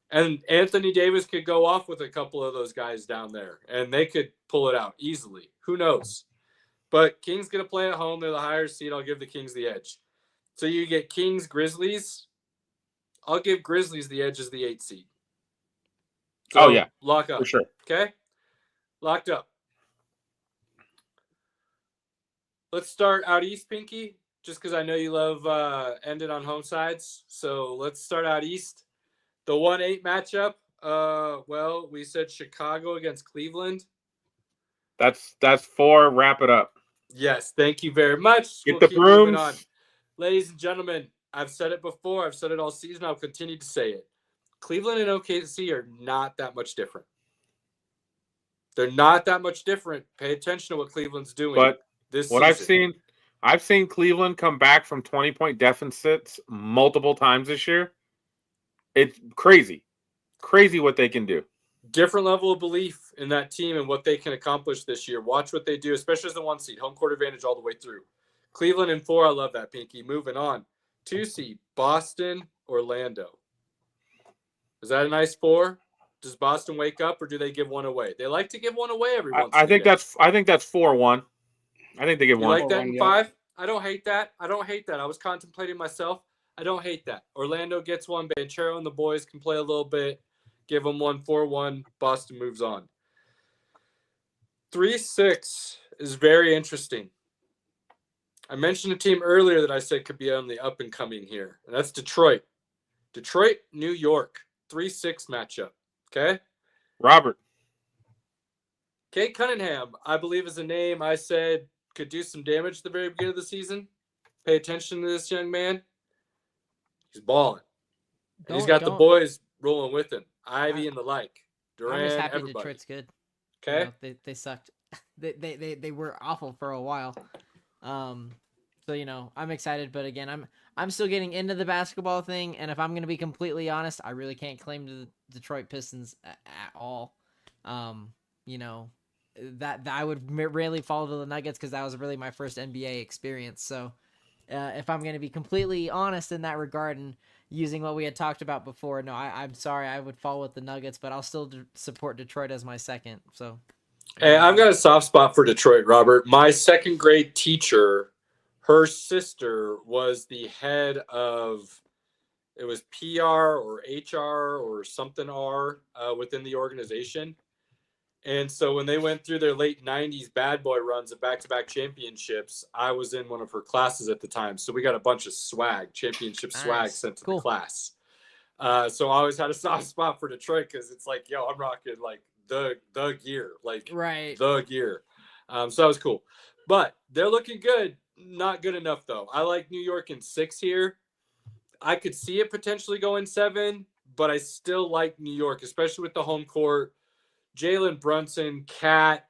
And Anthony Davis could go off with a couple of those guys down there, and they could pull it out easily. Who knows? But Kings going to play at home. They're the higher seed. I'll give the Kings the edge. So you get Kings, Grizzlies. I'll give Grizzlies the edge as the 8th seed. So yeah. Lock up. For sure. Okay? Locked up. Let's start out east, Pinky, just because I know you love ending on home sides. So let's start out east. The 1-8 matchup. Well, we said Chicago against Cleveland. That's 4. Wrap it up. Yes, thank you very much. Get the brooms. On. Ladies and gentlemen, I've said it before. I've said it all season. I'll continue to say it. Cleveland and OKC are not that much different. They're not that much different. Pay attention to what Cleveland's doing. But this what season. I've seen Cleveland come back from 20-point deficits multiple times this year. It's crazy. Crazy what they can do. Different level of belief in that team and what they can accomplish this year. Watch what they do, especially as the 1 seed. Home court advantage all the way through. Cleveland in 4. I love that, Pinky. Moving on. 2 seed. Boston, Orlando. Is that a nice 4? Does Boston wake up, or do they give one away? They like to give one away every once. I think that's 4-1. I think they give you one. You like that in 5? I don't hate that. I was contemplating myself. I don't hate that. Orlando gets one. Banchero and the boys can play a little bit. Give them 1, 4-1. Boston moves on. 3-6 is very interesting. I mentioned a team earlier that I said could be on the up and coming here, and that's Detroit. Detroit, New York. 3-6 matchup. Okay? Robert. Kate Cunningham, I believe, is a name I said could do some damage at the very beginning of the season. Pay attention to this young man. He's balling. He's got the boys rolling with him. Ivy and the like. Durant, I'm just happy everybody. Detroit's good. Okay? You know, they sucked. they were awful for a while. So, you know, I'm excited, but again, I'm still getting into the basketball thing, and if I'm going to be completely honest, I really can't claim the Detroit Pistons at all. You know, that I would rarely fall to the Nuggets because that was really my first NBA experience. So, if I'm going to be completely honest in that regard and using what we had talked about before, no, I'm sorry, I would fall with the Nuggets, but I'll still support Detroit as my second. So, hey, I've got a soft spot for Detroit, Robert. My second grade teacher, her sister was the head of, it was PR or HR or something R within the organization. And so when they went through their late 90s bad boy runs of back-to-back championships, I was in one of her classes at the time. So we got a bunch of swag, championship swag sent to the class. So I always had a soft spot for Detroit because it's like, yo, I'm rocking like the gear, like the gear. So that was cool. But they're looking good. Not good enough, though. I like New York in 6 here. I could see it potentially going 7, but I still like New York, especially with the home court. Jalen Brunson, Cat.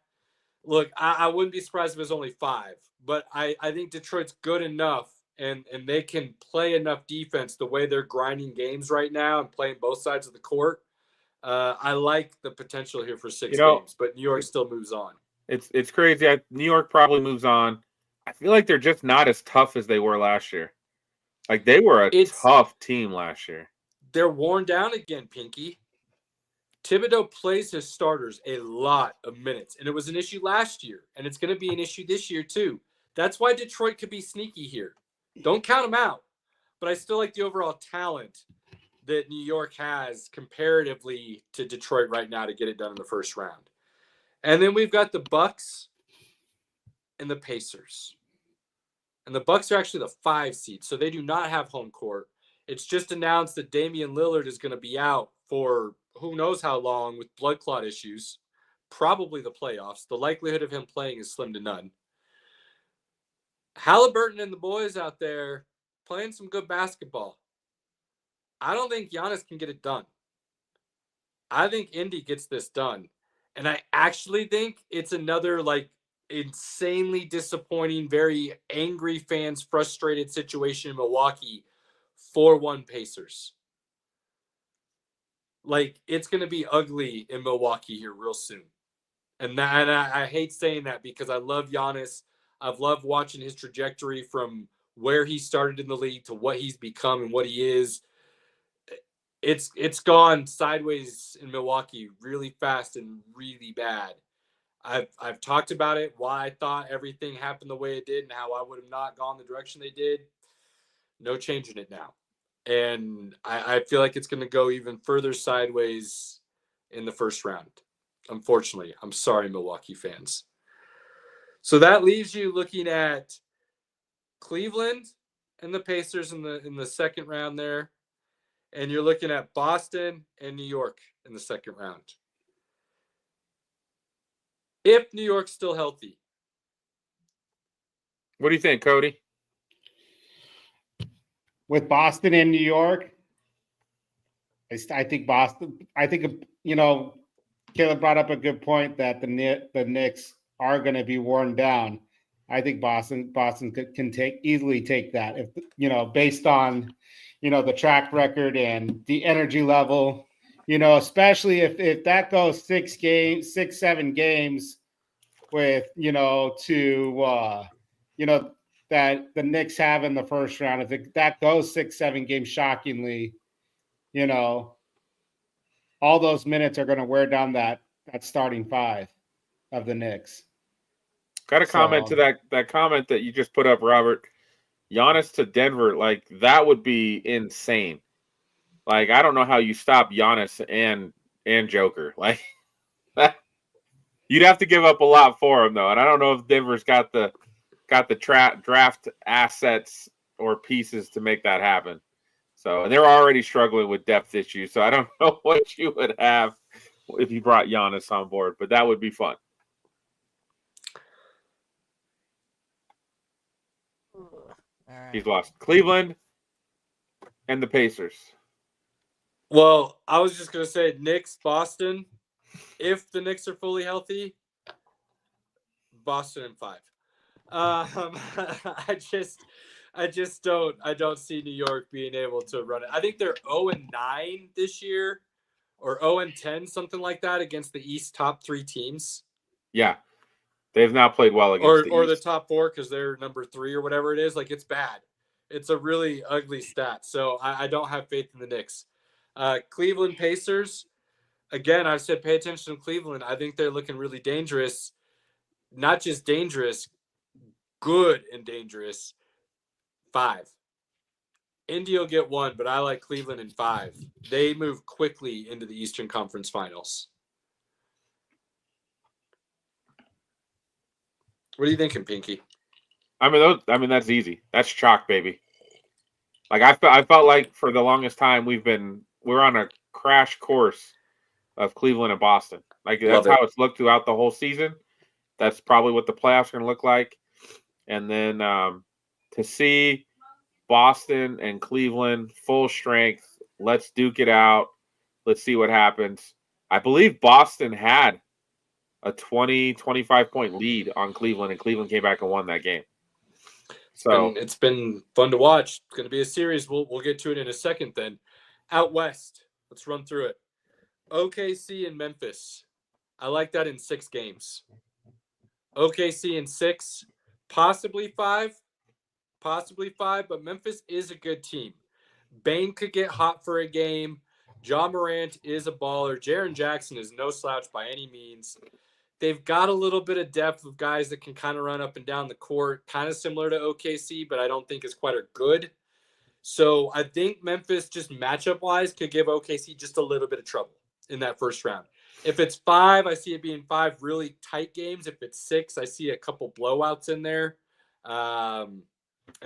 Look, I wouldn't be surprised if it was only 5, but I think Detroit's good enough, and they can play enough defense the way they're grinding games right now and playing both sides of the court. I like the potential here for 6 games, but New York still moves on. It's crazy. New York probably moves on. I feel like they're just not as tough as they were last year. Like, they were a tough team last year. They're worn down again, Pinky. Thibodeau plays his starters a lot of minutes, and it was an issue last year, and it's going to be an issue this year too. That's why Detroit could be sneaky here. Don't count them out, but I still like the overall talent that New York has comparatively to Detroit right now to get it done in the first round. And then we've got the Bucks and the Pacers. And the Bucks are actually the 5 seed, so they do not have home court. It's just announced that Damian Lillard is going to be out for who knows how long with blood clot issues, probably the playoffs. The likelihood of him playing is slim to none. Halliburton and the boys out there playing some good basketball. I don't think Giannis can get it done. I think Indy gets this done. And I actually think it's another insanely disappointing, very angry fans, frustrated situation in Milwaukee 4-1 Pacers. It's going to be ugly in Milwaukee here real soon. And I hate saying that because I love Giannis. I've loved watching his trajectory from where he started in the league to what he's become and what he is. It's gone sideways in Milwaukee really fast and really bad. I've talked about it, why I thought everything happened the way it did and how I would have not gone the direction they did. No changing it now. And I feel like it's going to go even further sideways in the first round. Unfortunately, I'm sorry, Milwaukee fans. So that leaves you looking at Cleveland and the Pacers in the second round there. And you're looking at Boston and New York in the second round. If New York's still healthy. What do you think, Cody? With Boston and New York, I think Boston. I think Caleb brought up a good point that the Knicks are going to be worn down. I think Boston can easily take that if based on the track record and the energy level. Especially if that goes 6-7 games with that the Knicks have in the first round. If that goes 6-7 games, shockingly, all those minutes are going to wear down that starting 5 of the Knicks. Got a comment to that comment that you just put up, Robert. Giannis to Denver, that would be insane. I don't know how you stop Giannis and Joker. You'd have to give up a lot for him, though. And I don't know if Denver's got the draft assets or pieces to make that happen. So, and they're already struggling with depth issues. So I don't know what you would have if you brought Giannis on board, but that would be fun. Right. He's lost Cleveland and the Pacers. Well, I was just going to say Knicks, Boston. If the Knicks are fully healthy, Boston in 5. I don't see New York being able to run it. I think they're 0-9 this year or 0-10, something like that against the East top 3 teams. Yeah. They've not played well against the East. The top 4 because they're number 3 or whatever it is. It's bad. It's a really ugly stat. So I don't have faith in the Knicks. Cleveland Pacers. Again, I've said pay attention to Cleveland. I think they're looking really dangerous. Not just dangerous, good and dangerous. 5. Indy will get 1, but I like Cleveland in 5. They move quickly into the Eastern Conference Finals. What are you thinking, Pinky? I mean, that's easy. That's chalk, baby. I felt like for the longest time we're on a crash course of Cleveland and Boston. That's how it's looked throughout the whole season. That's probably what the playoffs are going to look like. And then to see Boston and Cleveland full strength, let's duke it out. Let's see what happens. I believe Boston had a 25 point lead on Cleveland, and Cleveland came back and won that game. So it's been fun to watch. It's going to be a series. We'll get to it in a second then. Out west, let's run through it. OKC and Memphis. I like that in 6 games. OKC in 6, possibly 5, but Memphis is a good team. Bane could get hot for a game. Ja Morant is a baller. Jaren Jackson is no slouch by any means. They've got a little bit of depth of guys that can kind of run up and down the court, kind of similar to OKC, but I don't think is quite as good. So I think Memphis, just matchup-wise, could give OKC just a little bit of trouble in that first round. If it's 5, I see it being 5 really tight games. If it's 6, I see a couple blowouts in there. And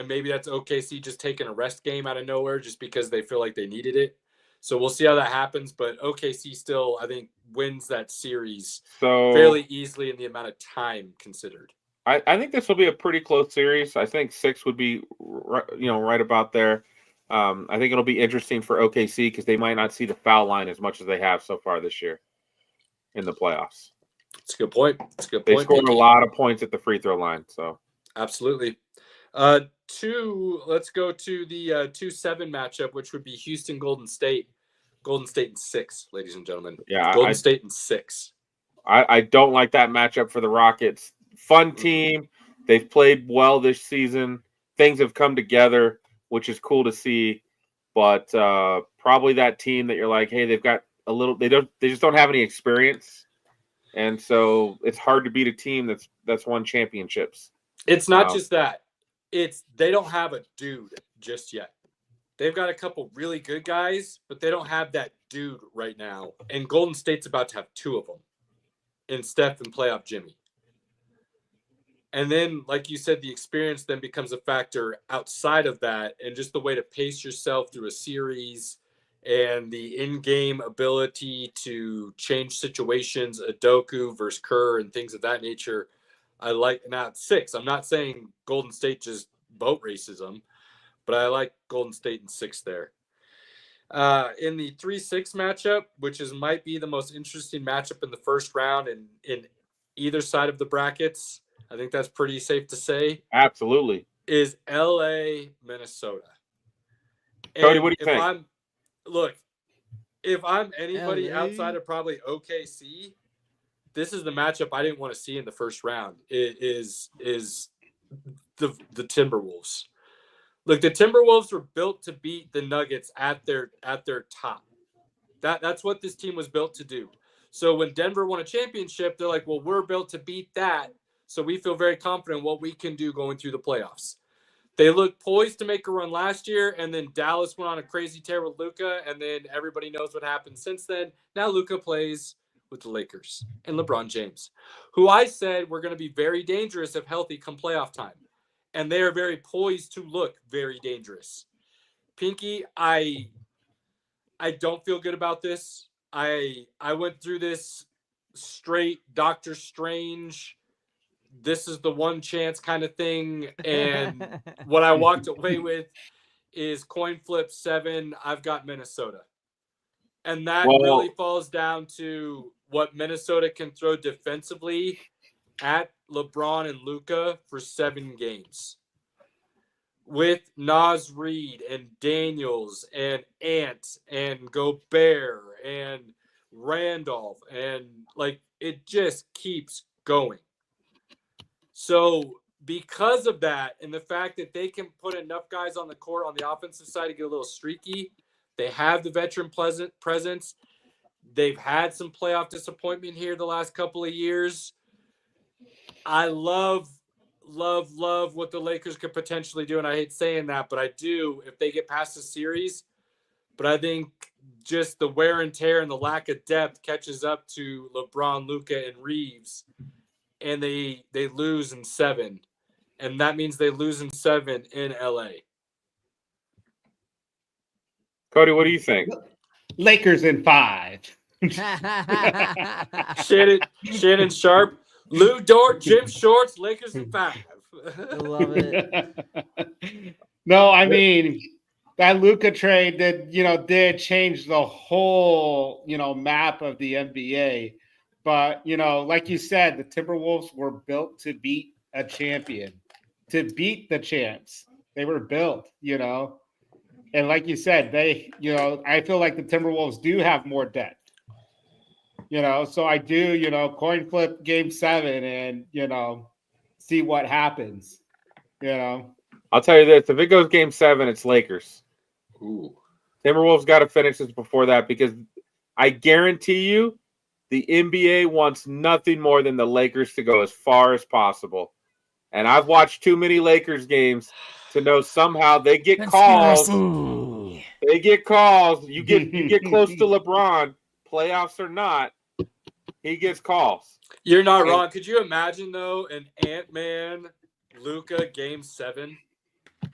maybe that's OKC just taking a rest game out of nowhere just because they feel like they needed it. So we'll see how that happens. But OKC still, I think, wins that series fairly easily in the amount of time considered. I think this will be a pretty close series. I think 6 would be, right about there. I think it'll be interesting for OKC because they might not see the foul line as much as they have so far this year in the playoffs. That's a good point. They scored a lot of points at the free throw line. So absolutely. Let's go to the 2-7 matchup, which would be Houston Golden State. Golden State in 6, ladies and gentlemen. Yeah, Golden State in 6. I don't like that matchup for the Rockets. Fun team. They've played well this season. Things have come together, which is cool to see. But probably that team that you're like, hey, they've got a little. They just don't have any experience, and so it's hard to beat a team that's won championships. It's not just that. It's they don't have a dude just yet. They've got a couple really good guys, but they don't have that dude right now. And Golden State's about to have 2 of them in Steph and playoff Jimmy. And then, like you said, the experience then becomes a factor outside of that, and just the way to pace yourself through a series and the in-game ability to change situations, Udoka versus Kerr and things of that nature. I like now 6. I'm not saying Golden State just boat races them, but I like Golden State in 6 there. In the 3-6 matchup, which might be the most interesting matchup in the first round in either side of the brackets, I think that's pretty safe to say. Absolutely. Is LA, Minnesota. Cody, what do you think? If I'm anybody LA? outside of probably OKC, this is the matchup I didn't want to see in the first round. It is the Timberwolves. Look, the Timberwolves were built to beat the Nuggets at their top. That's what this team was built to do. So when Denver won a championship, they're like, well, we're built to beat that. So we feel very confident what we can do going through the playoffs. They looked poised to make a run last year, and then Dallas went on a crazy tear with Luka, and then everybody knows what happened since then. Now Luka plays with the Lakers and LeBron James, who I said were going to be very dangerous if healthy come playoff time. And they are very poised to look very dangerous. Pinky, I don't feel good about this. I went through this straight Doctor Strange, this is the one chance kind of thing. And what I walked away with is coin flip 7. I've got Minnesota. And that really falls down to what Minnesota can throw defensively at LeBron and Luka for 7 games. With Naz Reid and Daniels and Ant and Gobert and Randolph, and it just keeps going. So because of that and the fact that they can put enough guys on the court on the offensive side to get a little streaky, they have the veteran presence. They've had some playoff disappointment here the last couple of years. I love what the Lakers could potentially do, and I hate saying that, but I do if they get past the series. But I think just the wear and tear and the lack of depth catches up to LeBron, Luka, and Reeves, and they lose in 7, and that means they lose in 7 in LA. Cody, what do you think? Lakers in 5. Shannon Sharp, Lou Dort, Jim Shorts, Lakers in 5. I love it. No, I mean that Luka trade did change the whole map of the NBA. But like you said, the Timberwolves were built to beat a champion, to beat the champs. They were built, and like you said, they I feel like the Timberwolves do have more depth. So I do, coin flip game 7 and, see what happens, I'll tell you this. If it goes game 7, it's Lakers. Ooh. Timberwolves got to finish this before that because I guarantee you the NBA wants nothing more than the Lakers to go as far as possible. And I've watched too many Lakers games to know somehow they get calls. They get calls. You get close to LeBron, playoffs or not, he gets calls. You're not wrong. Could you imagine though an Ant-Man Luka Game 7?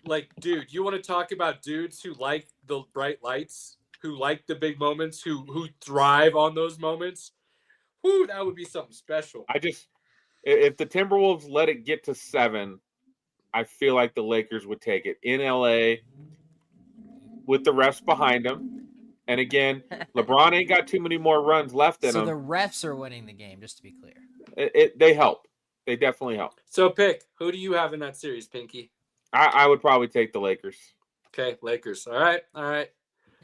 Like, dude, you want to talk about dudes who like the bright lights, who like the big moments, who thrive on those moments? Whoo, that would be something special. If the Timberwolves let it get to 7, I feel like the Lakers would take it in LA with the refs behind them. And again, LeBron ain't got too many more runs left in him. So the refs are winning the game, just to be clear. They help. They definitely help. So pick. Who do you have in that series, Pinky? I would probably take the Lakers. Okay, Lakers. All right.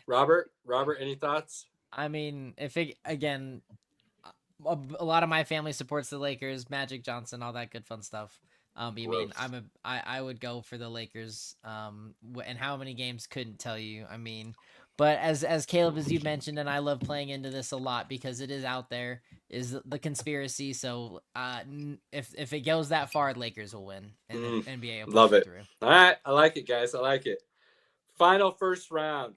Robert, any thoughts? I mean, again, a lot of my family supports the Lakers, Magic Johnson, all that good fun stuff. I would go for the Lakers. And how many games couldn't tell you. I mean, but as Caleb, as you mentioned, and I love playing into this a lot because it is out there, is the conspiracy. So if it goes that far, Lakers will win, and the NBA will love it. Through. All right, I like it, guys. I like it. Final first round,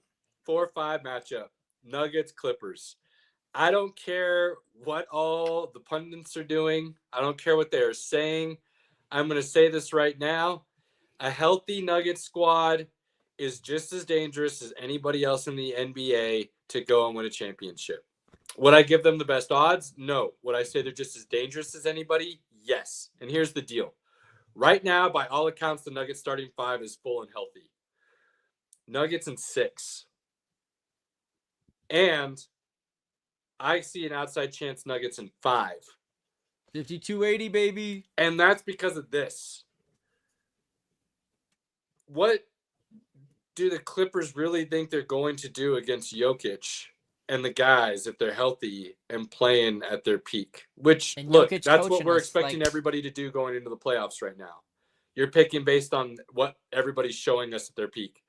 4-5 matchup, Nuggets Clippers. I don't care what all the pundits are doing. I don't care what they're saying. I'm going to say this right now. A healthy Nuggets squad is just as dangerous as anybody else in the NBA to go and win a championship. Would I give them the best odds? No. Would I say they're just as dangerous as anybody? Yes. And here's the deal. Right now, by all accounts, the Nuggets starting 5 is full and healthy. Nuggets in 6. And I see an outside chance Nuggets in 5. 52-80, baby. And that's because of this. What do the Clippers really think they're going to do against Jokic and the guys if they're healthy and playing at their peak? Which, look, that's what we're expecting everybody to do going into the playoffs right now. You're picking based on what everybody's showing us at their peak.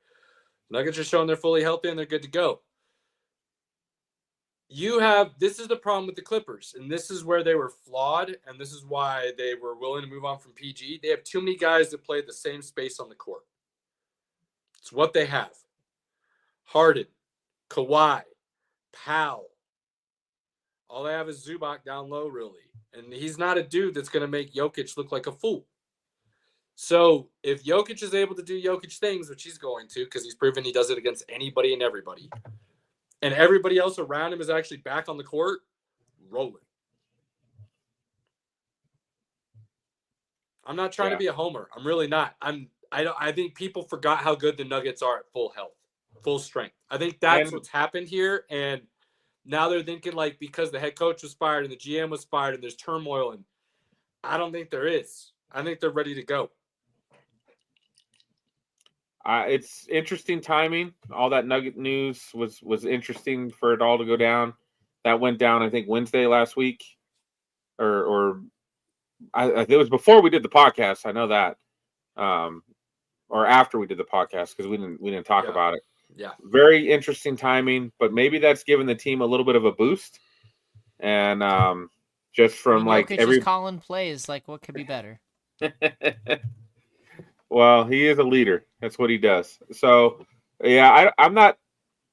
Nuggets are showing they're fully healthy and they're good to go. This is the problem with the Clippers, and this is where they were flawed, and this is why they were willing to move on from PG. They have too many guys that play the same space on the court. It's what they have. Harden, Kawhi, Powell. All they have is Zubac down low, really. And he's not a dude that's going to make Jokic look like a fool. So if Jokic is able to do Jokic things, which he's going to because he's proven he does it against anybody and everybody, and everybody else around him is actually back on the court, rolling. I'm not trying to be a homer. I'm really not. I think people forgot how good the Nuggets are at full health, full strength. I think that's what's happened here. And now they're thinking like because the head coach was fired and the GM was fired and there's turmoil, and I don't think there is. I think they're ready to go. It's interesting timing. All that Nugget news was interesting for it all to go down. That went down, I think, Wednesday last week, or it was before we did the podcast. I know that, or after we did the podcast because we didn't talk about it. Yeah, very interesting timing, but maybe that's given the team a little bit of a boost, and just from Jokic is calling plays. Like, what could be better? Well, he is a leader. That's what he does. So, yeah, I'm not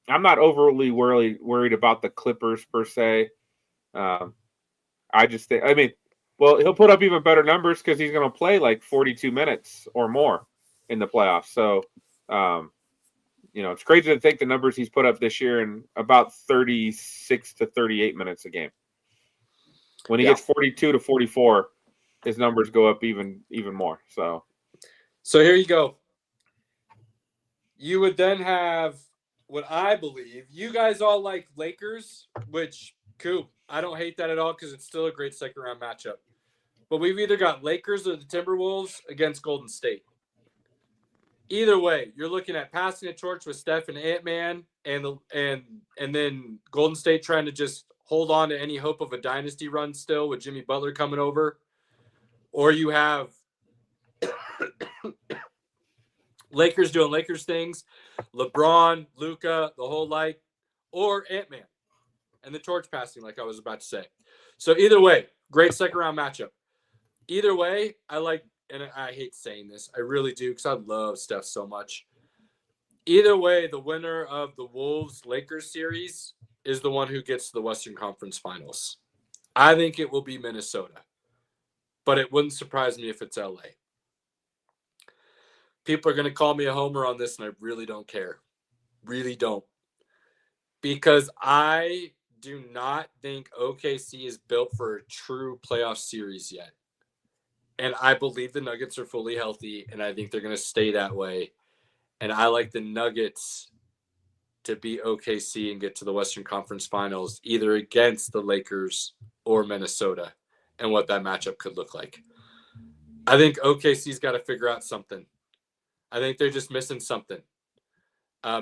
overly worried about the Clippers per se. I just think, he'll put up even better numbers because he's going to play like 42 minutes or more in the playoffs. So, it's crazy to think the numbers he's put up this year in about 36 to 38 minutes a game. When he gets 42 to 44, his numbers go up even more. So here you go. You would then have what I believe. You guys all like Lakers, which, cool. I don't hate that at all because it's still a great second-round matchup. But we've either got Lakers or the Timberwolves against Golden State. Either way, you're looking at passing a torch with Steph and Ant-Man and then Golden State trying to just hold on to any hope of a dynasty run still with Jimmy Butler coming over. Or you have Lakers doing Lakers things LeBron, Luca, the whole like, or Ant-Man and the torch passing, like I was about to say. So either way, great second round matchup. Either way, I like, and I hate saying this, I really do, because I love Steph so much. Either way, the winner of the Wolves-Lakers series is the one who gets to the Western Conference Finals. I think it will be Minnesota, but it wouldn't surprise me if it's LA. People are going to call me a homer on this, and I really don't care. Really don't. Because I do not think OKC is built for a true playoff series yet. And I believe the Nuggets are fully healthy, and I think they're going to stay that way. And I like the Nuggets to beat OKC and get to the Western Conference Finals, either against the Lakers or Minnesota, and what that matchup could look like. I think OKC's got to figure out something. I think they're just missing something.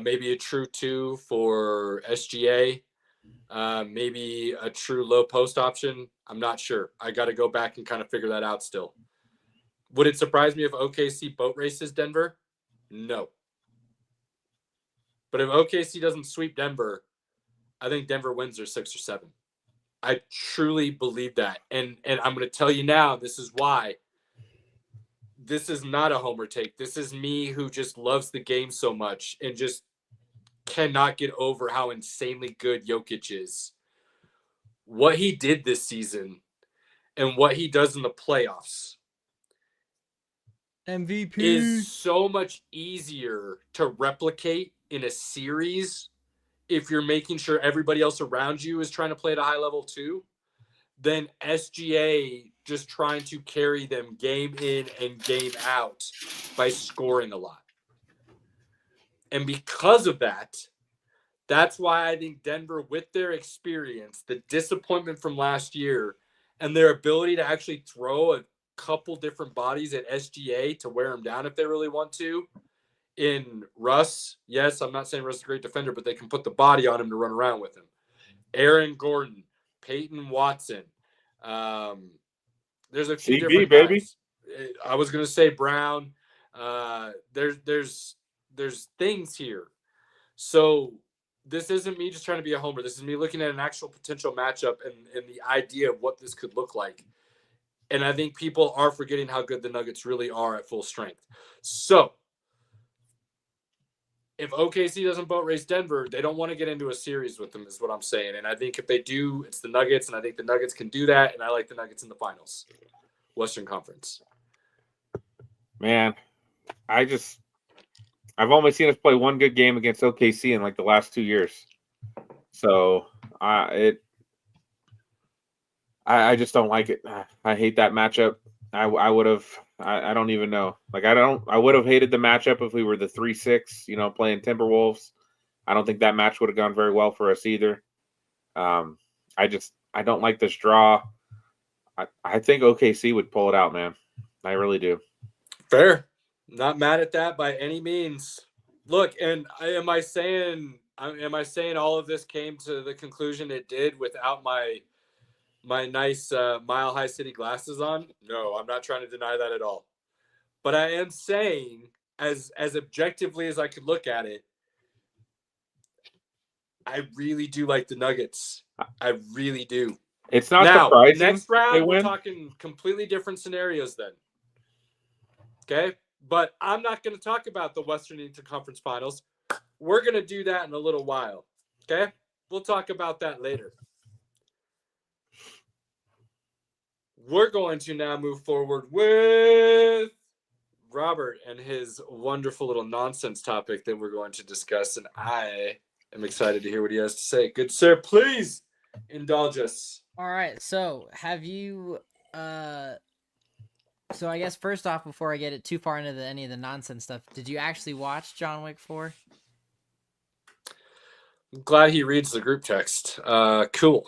Maybe a true 2 for SGA. Maybe a true low post option. I'm not sure. I got to go back and kind of figure that out still. Would it surprise me if OKC boat races Denver? No. But if OKC doesn't sweep Denver, I think Denver wins their 6 or 7. I truly believe that. And I'm going to tell you now, this is why. This is not a homer take. This is me who just loves the game so much and just cannot get over how insanely good Jokic is. What he did this season and what he does in the playoffs MVP is so much easier to replicate in a series if you're making sure everybody else around you is trying to play at a high level too, than SGA just trying to carry them game in and game out by scoring a lot. And because of that, that's why I think Denver, with their experience, the disappointment from last year, and their ability to actually throw a couple different bodies at SGA to wear him down if they really want to, in Russ, yes, I'm not saying Russ is a great defender, but they can put the body on him to run around with him. Aaron Gordon, Peyton Watson. There's a few CB, different baby. guys. I was going to say Brown. There's things here. So this isn't me just trying to be a homer. This is me looking at an actual potential matchup and the idea of what this could look like. And I think people are forgetting how good the Nuggets really are at full strength. So if OKC doesn't boat race Denver, they don't want to get into a series with them, is what I'm saying. And I think if they do, it's the Nuggets, and I think the Nuggets can do that, and I like the Nuggets in the finals, Western Conference. Man, I've only seen us play one good game against OKC in like the last 2 years. So I just don't like it. I hate that matchup. I don't even know. Like I would have hated the matchup if we were the 3-6, playing Timberwolves. I don't think that match would have gone very well for us either. I don't like this draw. I think OKC would pull it out, man. I really do. Fair. Not mad at that by any means. Look, and am I saying all of this came to the conclusion it did without my nice Mile High City glasses on? No, I'm not trying to deny that at all. But I am saying, as objectively as I could look at it, I really do like the Nuggets. I really do. It's not now, surprising next round, they we're win. talking completely different scenarios then. Okay? But I'm not going to talk about the Western Interconference Finals. We're going to do that in a little while. Okay? We'll talk about that later. We're going to now move forward with Robert and his wonderful little nonsense topic that we're going to discuss, and I am excited to hear what he has to say. Good sir, please indulge us. All right, so have you so I guess first off, before I get it too far into any of the nonsense stuff, did you actually watch John Wick 4? I'm glad he reads the group text. Cool.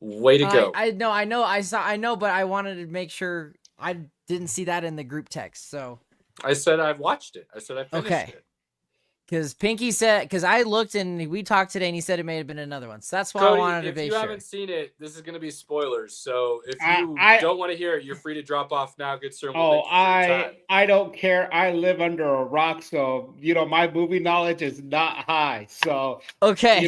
Way to go. I know, but I wanted to make sure I didn't see that in the group text. So I said I've watched it. I said I finished it. Because Pinky said, because I looked and we talked today, and he said it may have been another one. So that's why Cody, I wanted to if be you sure. haven't seen it, this is going to be spoilers. So if you I don't want to hear it, you're free to drop off now. Good sir. We'll thank you for your time. I don't care. I live under a rock, so my movie knowledge is not high. So Okay.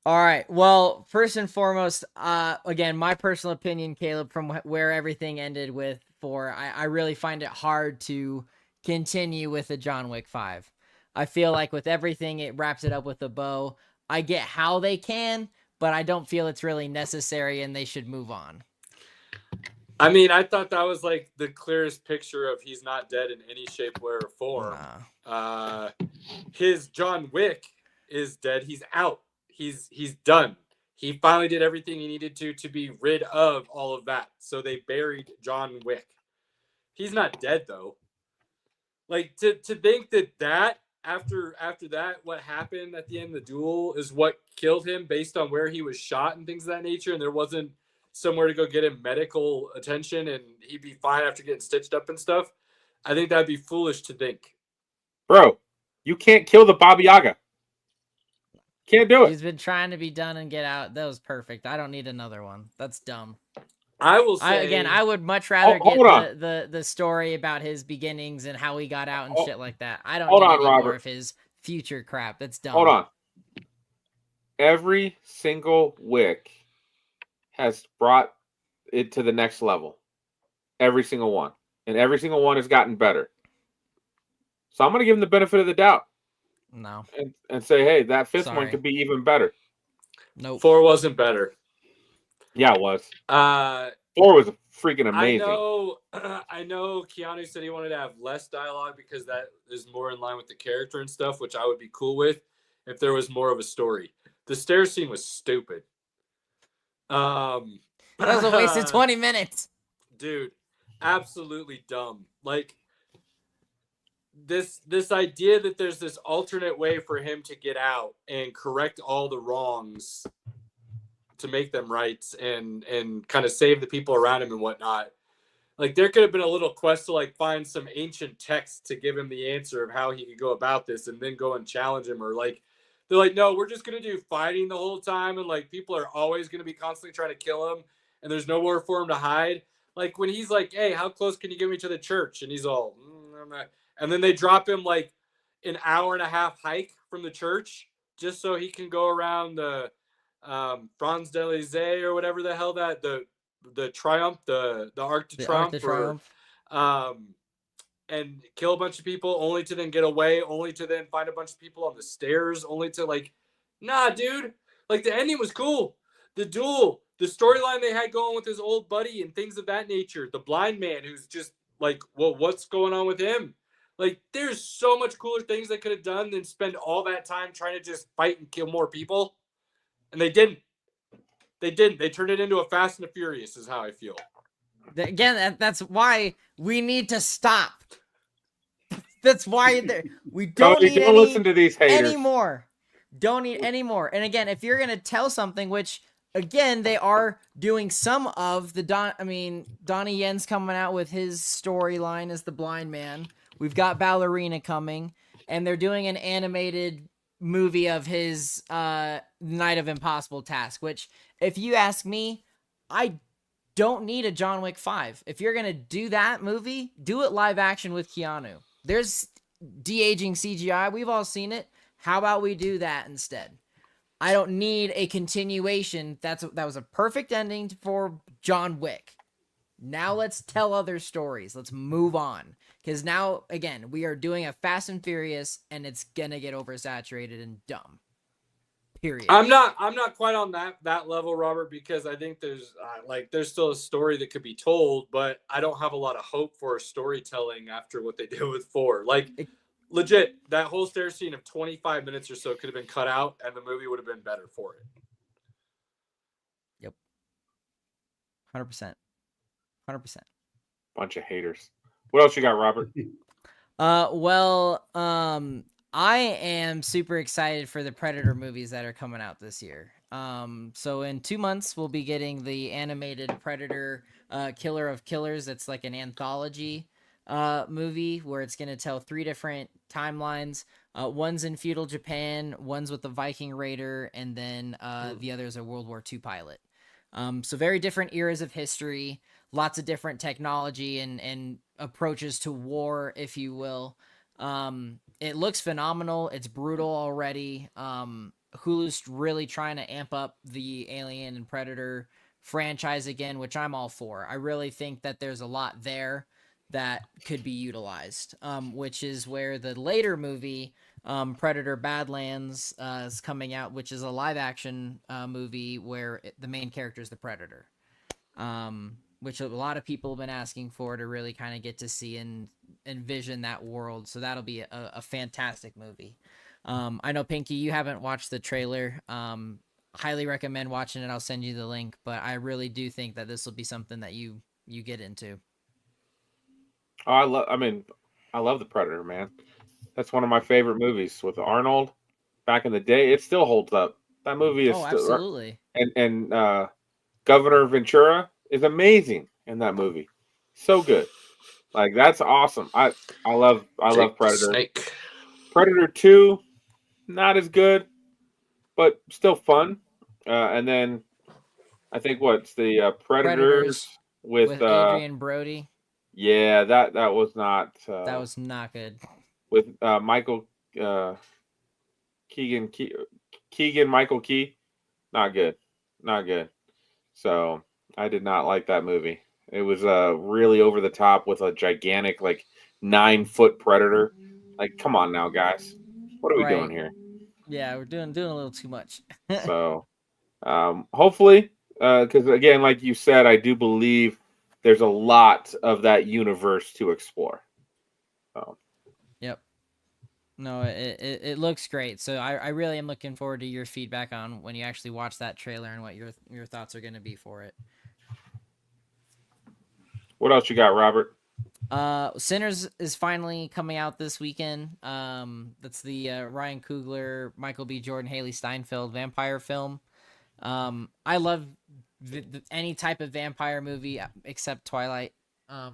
All right. Well, first and foremost, again, my personal opinion, Caleb, from where everything ended with 4, I really find it hard to continue with a John Wick 5. I feel like with everything, it wraps it up with a bow. I get how they can, but I don't feel it's really necessary, and they should move on. I mean, I thought that was like the clearest picture of he's not dead in any shape, way, or form. His John Wick is dead. He's out. He's done. He finally did everything he needed to be rid of all of that. So they buried John Wick. He's not dead though. Like to think that after that, what happened at the end of the duel is what killed him based on where he was shot and things of that nature, and there wasn't somewhere to go get him medical attention and he'd be fine after getting stitched up and stuff. I think that'd be foolish to think. Bro, you can't kill the Baba Yaga. Can't do it. He's been trying to be done and get out. That was perfect. I don't need another one. That's dumb. I will say I would much rather get the story about his beginnings and how he got out and shit like that. I don't hold need on, any Robert. more of his future crap. That's dumb. Hold on. Every single Wick has brought it to the next level. Every single one. And every single one has gotten better. So I'm going to give him the benefit of the doubt. No. And say, hey, that fifth one could be even better. Nope. 4 wasn't better. Yeah, it was. 4 was freaking amazing. I know Keanu said he wanted to have less dialogue because that is more in line with the character and stuff, which I would be cool with if there was more of a story. The stairs scene was stupid. That was a waste of 20 minutes. Dude, absolutely dumb. Like, this idea that there's this alternate way for him to get out and correct all the wrongs to make them right and kind of save the people around him and whatnot. Like, there could have been a little quest to like find some ancient text to give him the answer of how he could go about this and then go and challenge him, or like they're like, no, we're just gonna do fighting the whole time and like people are always gonna be constantly trying to kill him and there's nowhere for him to hide. Like when he's like, hey, how close can you get me to the church? And he's all and then they drop him like an hour and a half hike from the church just so he can go around the Franz d'Elysée or whatever the hell that the Triumph, the Arc de Triomphe, and kill a bunch of people only to then get away, only to then find a bunch of people on the stairs, only to like, nah, dude. Like the ending was cool. The duel, the storyline they had going with his old buddy and things of that nature. The blind man who's just like, well, what's going on with him? Like, there's so much cooler things they could have done than spend all that time trying to just fight and kill more people. And they didn't. They didn't. They turned it into a Fast and the Furious is how I feel. Again, that's why we need to stop. That's why we don't need listen to these haters anymore. Don't need any more. And again, if you're going to tell something, which, again, they are doing some of the Donnie Yen's coming out with his storyline as the blind man. We've got Ballerina coming, and they're doing an animated movie of his Night of Impossible Task, which, if you ask me, I don't need a John Wick 5. If you're going to do that movie, do it live action with Keanu. There's de-aging CGI. We've all seen it. How about we do that instead? I don't need a continuation. That was a perfect ending for John Wick. Now let's tell other stories. Let's move on. Because now, again, we are doing a Fast and Furious, and it's going to get oversaturated and dumb. Period. I'm not quite on that level, Robert, because I think there's still a story that could be told, but I don't have a lot of hope for storytelling after what they did with 4. Like, legit, that whole stair scene of 25 minutes or so could have been cut out, and the movie would have been better for it. Yep. 100%. 100%. Bunch of haters. What else you got, Robert? I am super excited for the Predator movies that are coming out this year. So in 2 months, we'll be getting the animated Predator Killer of Killers. It's like an anthology movie where it's going to tell 3 different timelines. One's in feudal Japan, one's with the Viking Raider, and then the other is a World War II pilot. So very different eras of history, lots of different technology and approaches to war, if you will. It looks phenomenal. It's brutal already. Hulu's really trying to amp up the Alien and Predator franchise again, which I'm all for. I really think that there's a lot there that could be utilized, which is where the later movie, Predator Badlands, is coming out, which is a live action movie where the main character is the Predator, which a lot of people have been asking for to really kind of get to see and envision that world. So that'll be a fantastic movie. I know, Pinky, you haven't watched the trailer. Highly recommend watching it. I'll send you the link, but I really do think that this will be something that you get into. Oh, I love the Predator, man. That's one of my favorite movies with Arnold back in the day. It still holds up. That movie is absolutely. And Governor Ventura is amazing in that movie. So good. Like, that's awesome. I love Predator. Snake. Predator 2, not as good, but still fun. And then I think what's the Predators with Adrian Brody. Yeah, that was not. That was not good. With Michael Keegan Michael Key, not good. So I did not like that movie. It was really over the top with a gigantic 9-foot predator. Like, come on now, guys, what are we doing here? Yeah, we're doing a little too much. So hopefully, because again, like you said, I do believe there's a lot of that universe to explore. Yep. No, it looks great. So I really am looking forward to your feedback on when you actually watch that trailer and what your thoughts are going to be for it. What else you got, Robert? Sinners is finally coming out this weekend. That's the Ryan Coogler, Michael B. Jordan, Haley Steinfeld vampire film. I love any type of vampire movie except Twilight. We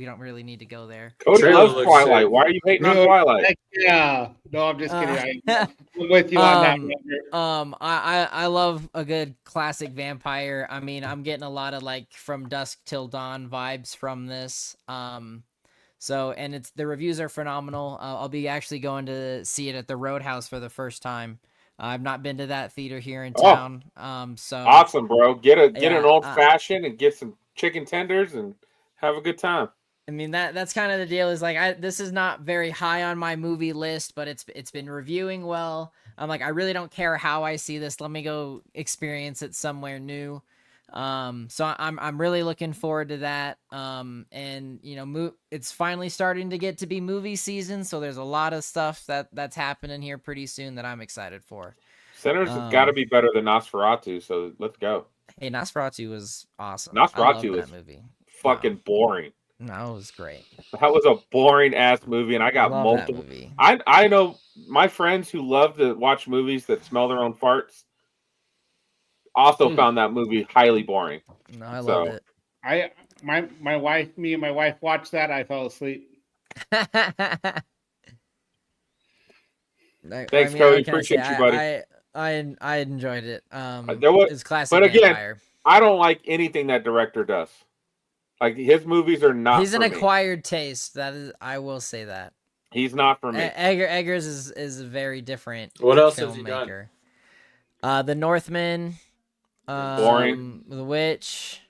don't really need to go there. Cody loves Twilight. Sick. Why are you hating on Twilight? Yeah, no, I'm just kidding. I'm with you on that. I love a good classic vampire. I mean, I'm getting a lot of From Dusk Till Dawn vibes from this. So, and the reviews are phenomenal. I'll be actually going to see it at the Roadhouse for the first time. I've not been to that theater here in town. So awesome, bro. Get an old fashioned and get some chicken tenders and have a good time. I mean, that's kind of the deal. Is this is not very high on my movie list, but it's been reviewing well. I'm like, I really don't care how I see this. Let me go experience it somewhere new. So I'm really looking forward to that. And it's finally starting to get to be movie season, so there's a lot of stuff that's happening here pretty soon that I'm excited for. Sinners has got to be better than Nosferatu, so let's go. Hey, Nosferatu was awesome. Nosferatu was movie. Fucking boring. No, it was great. That was a boring ass movie, and I got multiple. I know my friends who love to watch movies that smell their own farts. Also found that movie highly boring. No, I loved it. Me and my wife watched that. I fell asleep. Thanks, Cody. Appreciate you, buddy. I enjoyed it. It's classic. But again, vampire. I don't like anything that director does. Like, his movies are not. He's an acquired taste. That is, I will say that. He's not for me. Eggers is a very different. What else filmmaker. has he done? The Northman. Boring. The Witch.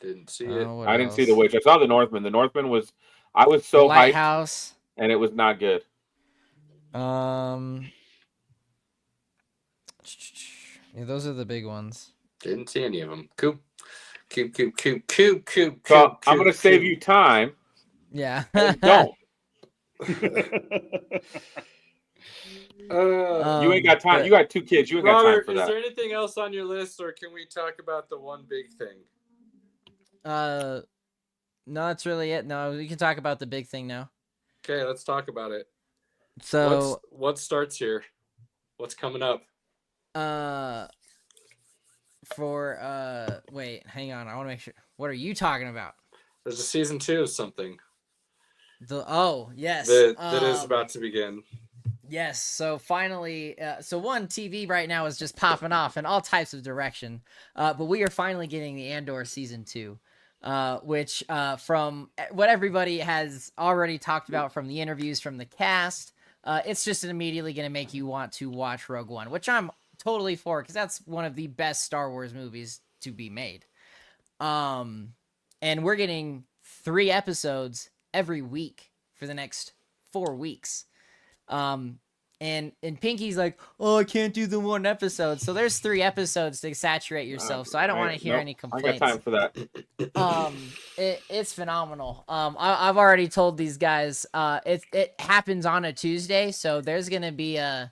Didn't see it. I didn't see The Witch. I saw The Northman. The Northman was. I was so hyped. Lighthouse. And it was not good. Yeah, those are the big ones. Didn't see any of them. Coop. So I'm gonna save you time. Yeah. Don't. You ain't got time. You got 2 kids. You ain't got time for that. Is there anything else on your list, or can we talk about the one big thing? No, that's really it. No, we can talk about the big thing now. Okay, let's talk about it. So what starts here? What's coming up? Wait, hang on. I want to make sure. What are you talking about? There's a season 2 of something Yes, that is about to begin. Yes, so finally, TV right now is just popping off in all types of direction, but we are finally getting the Andor season 2, which from what everybody has already talked about from the interviews from the cast, it's just immediately going to make you want to watch Rogue One, which I'm totally for because that's one of the best Star Wars movies to be made. And we're getting 3 episodes every week for the next 4 weeks. And Pinky's like, oh, I can't do the 1 episode. So there's 3 episodes to saturate yourself. So I don't want to hear any complaints. I got time for that. It's phenomenal. I've already told these guys, it happens on a Tuesday. So there's going to be an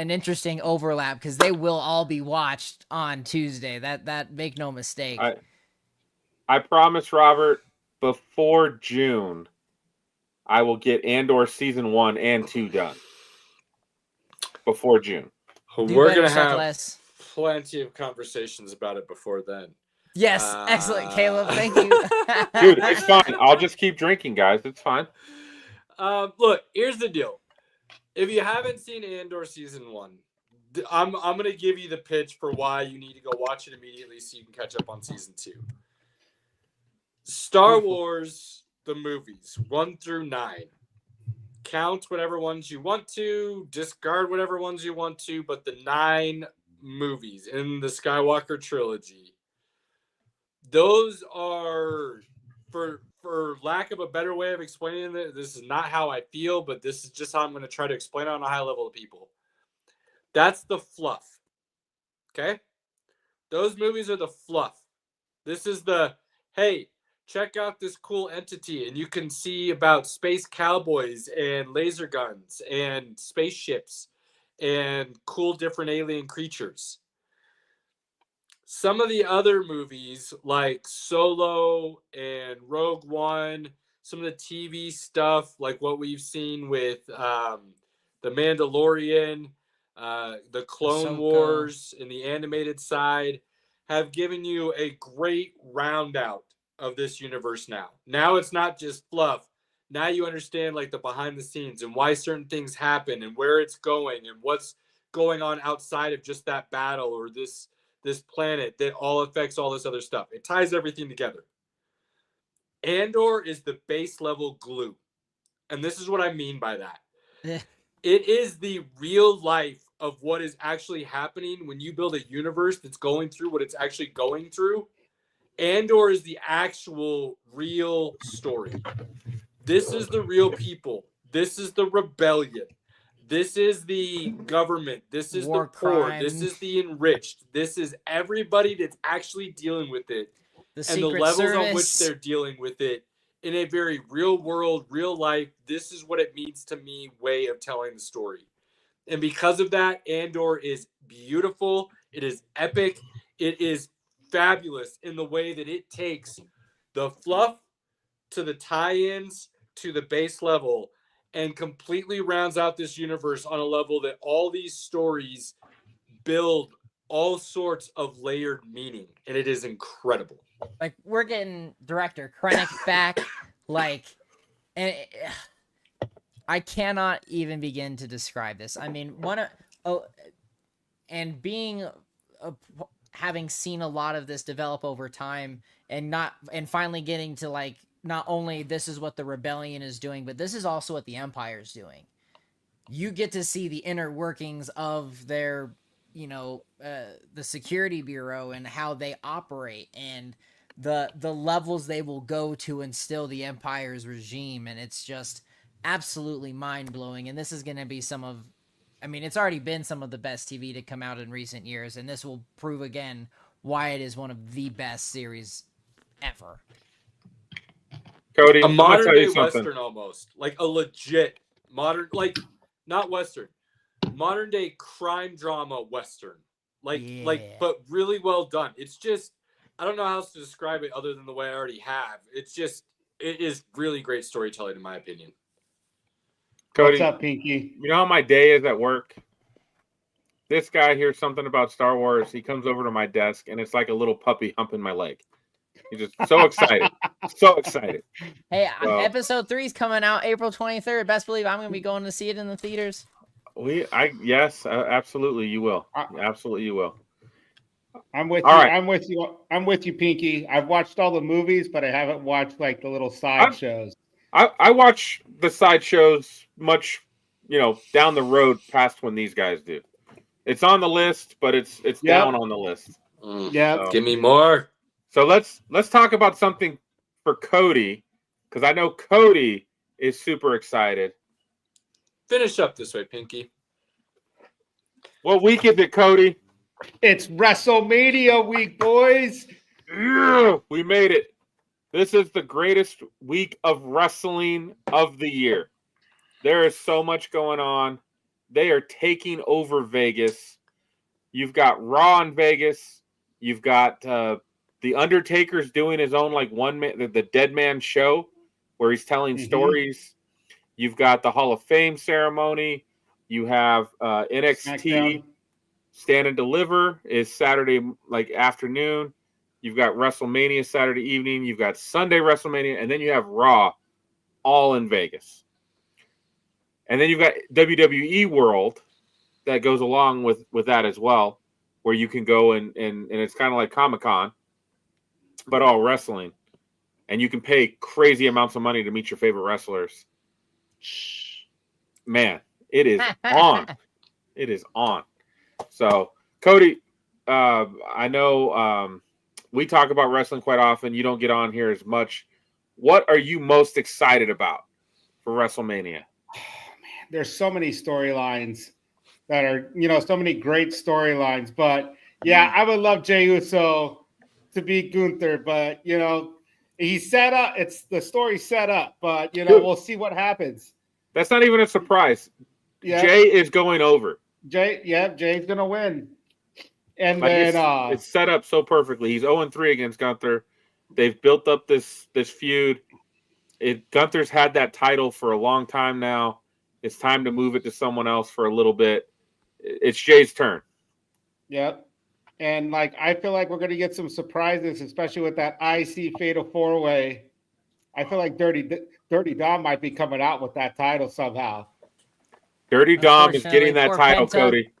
interesting overlap because they will all be watched on Tuesday. That make no mistake. I promise, Robert, before June, I will get Andor season 1 and 2 done. Before June. We're going to have plenty of conversations about it before then. Yes, excellent, Caleb. Thank you. Dude, it's fine. I'll just keep drinking, guys. It's fine. Look, here's the deal. If you haven't seen Andor season 1, I'm going to give you the pitch for why you need to go watch it immediately so you can catch up on season 2. Star Wars, the movies, 1 through 9. Count whatever ones you want to, discard whatever ones you want to, but the 9 movies in the Skywalker trilogy, those are, for lack of a better way of explaining it, this is not how I feel, but this is just how I'm going to try to explain it on a high level to people. That's the fluff. Okay? Those movies are the fluff. This is the, hey, check out this cool entity, and you can see about space cowboys and laser guns and spaceships and cool different alien creatures. Some of the other movies like Solo and Rogue One, some of the TV stuff like what we've seen with The Mandalorian, the Clone Wars in the animated side, have given you a great round out of this universe now. Now it's not just fluff. Now you understand like the behind the scenes and why certain things happen and where it's going and what's going on outside of just that battle or this planet that all affects all this other stuff. It ties everything together. Andor is the base level glue. And this is what I mean by that. It is the real life of what is actually happening when you build a universe that's going through what it's actually going through. Andor is the actual real story. This is the real people. This is the rebellion. This is the government. This is the poor. This is the enriched. This is everybody that's actually dealing with it. And the levels on which they're dealing with it in a very real world, real life. This is what it means to me way of telling the story. And because of that, Andor is beautiful. It is epic. It is fabulous in the way that it takes the fluff to the tie-ins to the base level and completely rounds out this universe on a level that all these stories build all sorts of layered meaning, and it is incredible. Like, we're getting director Krennic back, like, and I cannot even begin to describe this. I mean, having seen a lot of this develop over time and finally getting to like, not only this is what the rebellion is doing, but this is also what the Empire is doing. You get to see the inner workings of their, the security bureau and how they operate and the levels they will go to instill the Empire's regime. And it's just absolutely mind blowing. And this is going to be it's already been some of the best TV to come out in recent years, and this will prove again why it is one of the best series ever. Cody, a modern day Western almost. Like a legit modern, like not Western, modern day crime drama Western. But really well done. It's just, I don't know how else to describe it other than the way I already have. It is really great storytelling in my opinion. Cody, what's up, Pinky? You know how my day is at work? This guy hears something about Star Wars. He comes over to my desk, and it's like a little puppy humping my leg. He's just so excited. So excited. Hey, So- episode 3 is coming out April 23rd. Best believe I'm going to be going to see it in the theaters. Yes, absolutely you will. Absolutely you will. I'm with All you. right. I'm with you, Pinky. I've watched all the movies, but I haven't watched like the little side shows. I watch the side shows much, down the road past when these guys do. It's on the list, but it's down on the list. Yeah. So- Give me more. So let's talk about something for Cody, because I know Cody is super excited. Finish up this way, Pinky. What week is it, Cody? It's WrestleMania week, boys. Yeah, we made it. This is the greatest week of wrestling of the year. There is so much going on. They are taking over Vegas. You've got Raw in Vegas. You've got The Undertaker's doing his own the Dead Man show where he's telling stories. You've got the Hall of Fame ceremony. You have NXT SmackDown. Stand and Deliver is Saturday afternoon. You've got WrestleMania Saturday evening. You've got Sunday WrestleMania, and then you have Raw, all in Vegas. And then you've got WWE World that goes along with that as well, where you can go and it's kind of like Comic-Con, but all wrestling. And you can pay crazy amounts of money to meet your favorite wrestlers. Man, it is on. It is on. So, Cody, I know we talk about wrestling quite often. You don't get on here as much. What are you most excited about for WrestleMania? There's so many storylines that are, so many great storylines. But yeah, I would love Jey Uso to beat Gunther, but he's set up. It's the story set up, but we'll see what happens. That's not even a surprise. Yeah. Jey is going over. Jay's gonna win. And Like, then it's set up so perfectly. He's 0-3 against Gunther. They've built up this feud. Gunther's had that title for a long time now. It's time to move it to someone else for a little bit. It's Jay's turn. Yep. And I feel like we're gonna get some surprises, especially with that IC Fatal 4-Way. I feel like Dirty Dom might be coming out with that title somehow. Dirty Dom is getting that title, Penta. Cody.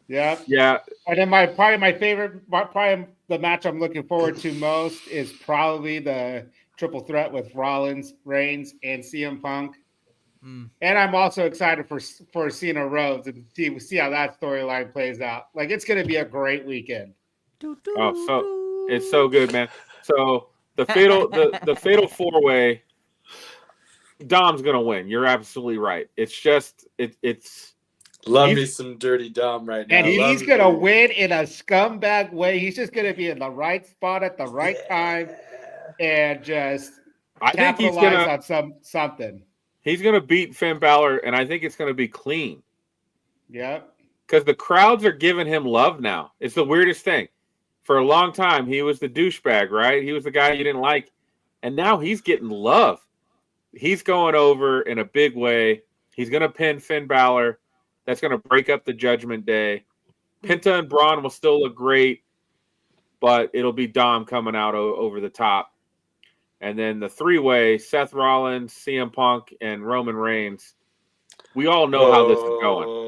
Yeah. Yeah. And then my favorite, the match I'm looking forward to most is probably the triple threat with Rollins, Reigns, and CM Punk. And I'm also excited for Cena Rhodes and see how that storyline plays out. It's going to be a great weekend. Oh, so it's so good, man. So the fatal 4-way, Dom's gonna win. You're absolutely right. It's just it's Love me some Dirty Dom right now. And he's going to win in a scumbag way. He's just going to be in the right spot at the right time and just capitalize on something. He's gonna beat Finn Balor, and I think it's gonna be clean. Yep. Because the crowds are giving him love now. It's the weirdest thing. For a long time, he was the douchebag, right? He was the guy you didn't like. And now he's getting love. He's going over in a big way. He's going to pin Finn Balor. That's going to break up the Judgment Day. Penta and Braun will still look great, but it'll be Dom coming out over the top. And then the 3-way, Seth Rollins, CM Punk, and Roman Reigns. We all know how this is going.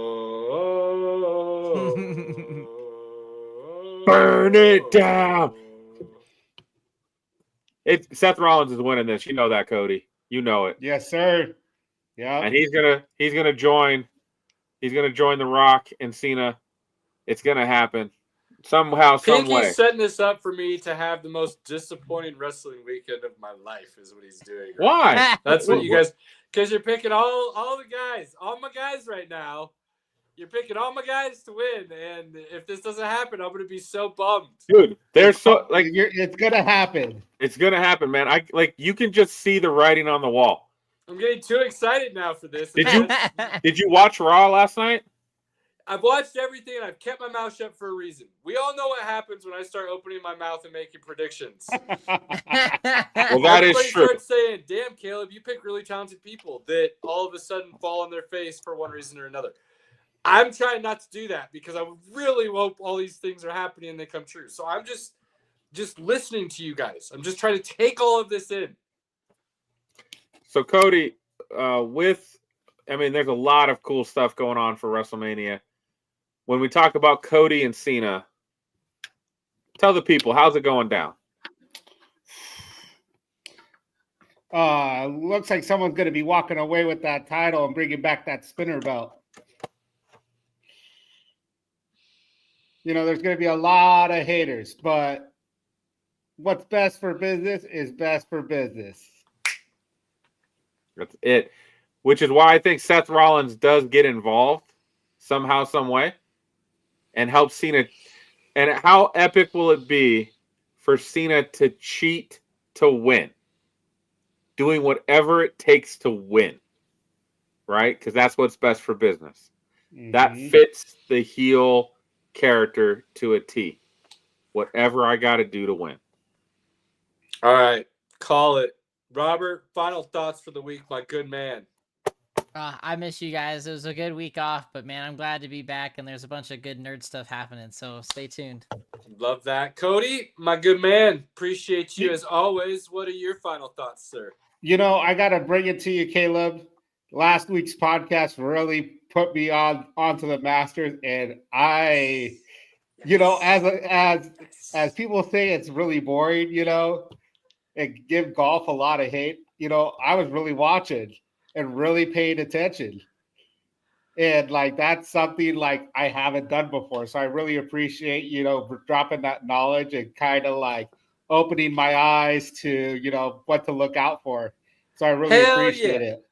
Burn it down. Seth Rollins is winning this. You know that, Cody. You know it. Yes, sir. Yeah. And he's gonna join The Rock and Cena. It's gonna happen somehow, some way. Pinky's setting this up for me to have the most disappointing wrestling weekend of my life. Is what he's doing. Why? That's what you guys. Because you're picking all the guys, all my guys right now. You're picking all my guys to win, and if this doesn't happen, I'm gonna be so bummed. Dude, they're so it's gonna happen. It's gonna happen, man. You can just see the writing on the wall. I'm getting too excited now for this. Did you watch Raw last night? I've watched everything, and I've kept my mouth shut for a reason. We all know what happens when I start opening my mouth and making predictions. Well, that is Everybody true. starts saying, "Damn, Caleb, you pick really talented people that all of a sudden fall on their face for one reason or another." I'm trying not to do that because I really hope all these things are happening and they come true. So I'm just just listening to you guys. I'm just trying to take all of this in. So Cody, there's a lot of cool stuff going on for WrestleMania. When we talk about Cody and Cena, tell the people, how's it going down? Looks like someone's going to be walking away with that title and bringing back that spinner belt. There's going to be a lot of haters, but what's best for business is best for business. That's it. Which is why I think Seth Rollins does get involved somehow, some way, and help Cena. And how epic will it be for Cena to cheat to win? Doing whatever it takes to win, right? Because that's what's best for business. Mm-hmm. That fits the heel character to a T. Whatever I got to do to win. All right, call it. Robert, final thoughts for the week, my good man. I miss you guys. It was a good week off, but man, I'm glad to be back, and there's a bunch of good nerd stuff happening, so stay tuned. Love that. Cody, my good man, appreciate you as always. What are your final thoughts, sir? I got to bring it to you, Caleb. Last week's podcast really put me onto the Masters, and I, as people say, it's really boring, and give golf a lot of hate. I was really watching and really paying attention, and that's something I haven't done before. So I really appreciate for dropping that knowledge and kind of opening my eyes to what to look out for. So I really appreciate it.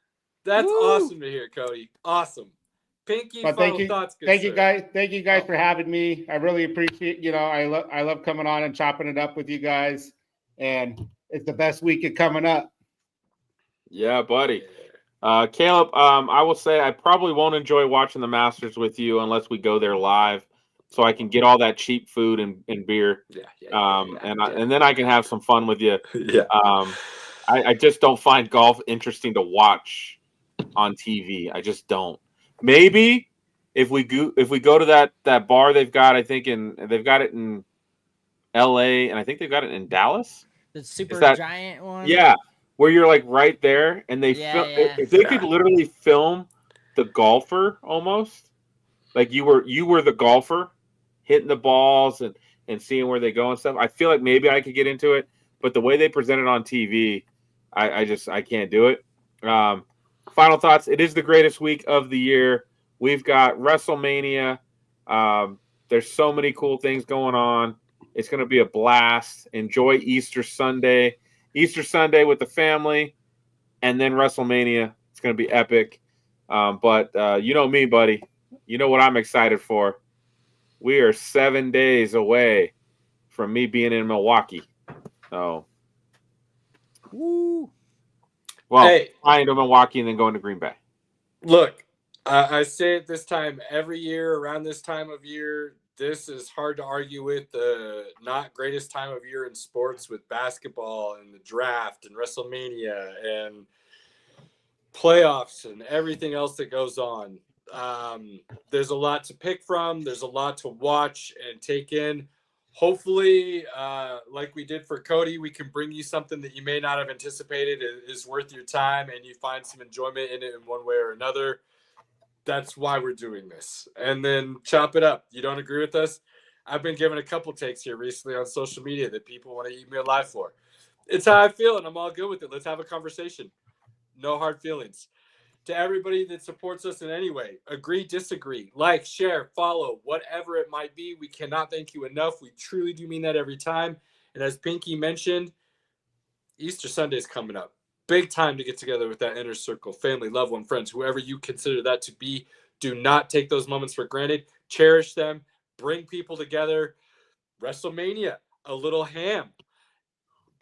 That's awesome to hear, Cody. Awesome. Pinky, final thoughts. Thank you guys for having me. I really appreciate. I love coming on and chopping it up with you guys, and it's the best weekend coming up. Yeah, buddy. Caleb, I will say I probably won't enjoy watching the Masters with you unless we go there live, so I can get all that cheap food and beer. And then I can have some fun with you. Yeah. I just don't find golf interesting to watch on TV. I just don't. Maybe if we go to that bar they've got, they've got it in LA, and I think they've got it in Dallas. The super giant one. Yeah, where you're right there, and they if they could literally film the golfer almost, you were the golfer hitting the balls and seeing where they go and stuff. I feel like maybe I could get into it, but the way they present it on TV, I can't do it. Final thoughts. It is the greatest week of the year. We've got WrestleMania. There's so many cool things going on. It's going to be a blast. Enjoy Easter Sunday with the family, and then WrestleMania. It's going to be epic. But you know me, buddy. You know what I'm excited for. We are 7 days away from me being in Milwaukee. So, woo. Well, flying to Milwaukee and then going to Green Bay. Look, I say it this time every year around this time of year. This is hard to argue with the not greatest time of year in sports with basketball and the draft and WrestleMania and playoffs and everything else that goes on. There's a lot to pick from. There's a lot to watch and take in. Hopefully, like we did for Cody, we can bring you something that you may not have anticipated is worth your time and you find some enjoyment in it in one way or another. That's why we're doing this. And then chop it up. You don't agree with us? I've been given a couple takes here recently on social media that people want to eat me alive for. It's how I feel, and I'm all good with it. Let's have a conversation. No hard feelings. To everybody that supports us in any way, agree, disagree, like, share, follow, whatever it might be, we cannot thank you enough. We truly do mean that every time. And as Pinky mentioned, Easter Sunday is coming up. Big time to get together with that inner circle, family, loved one, friends, whoever you consider that to be. Do not take those moments for granted. Cherish them. Bring people together. WrestleMania, a little ham.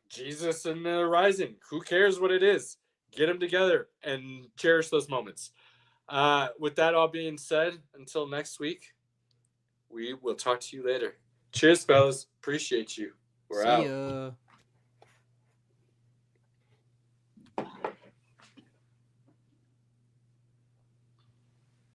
Jesus and the Rising. Who cares what it is? Get them together and cherish those moments. With that all being said, until next week, we will talk to you later. Cheers, fellas. Appreciate you. We're out. See ya.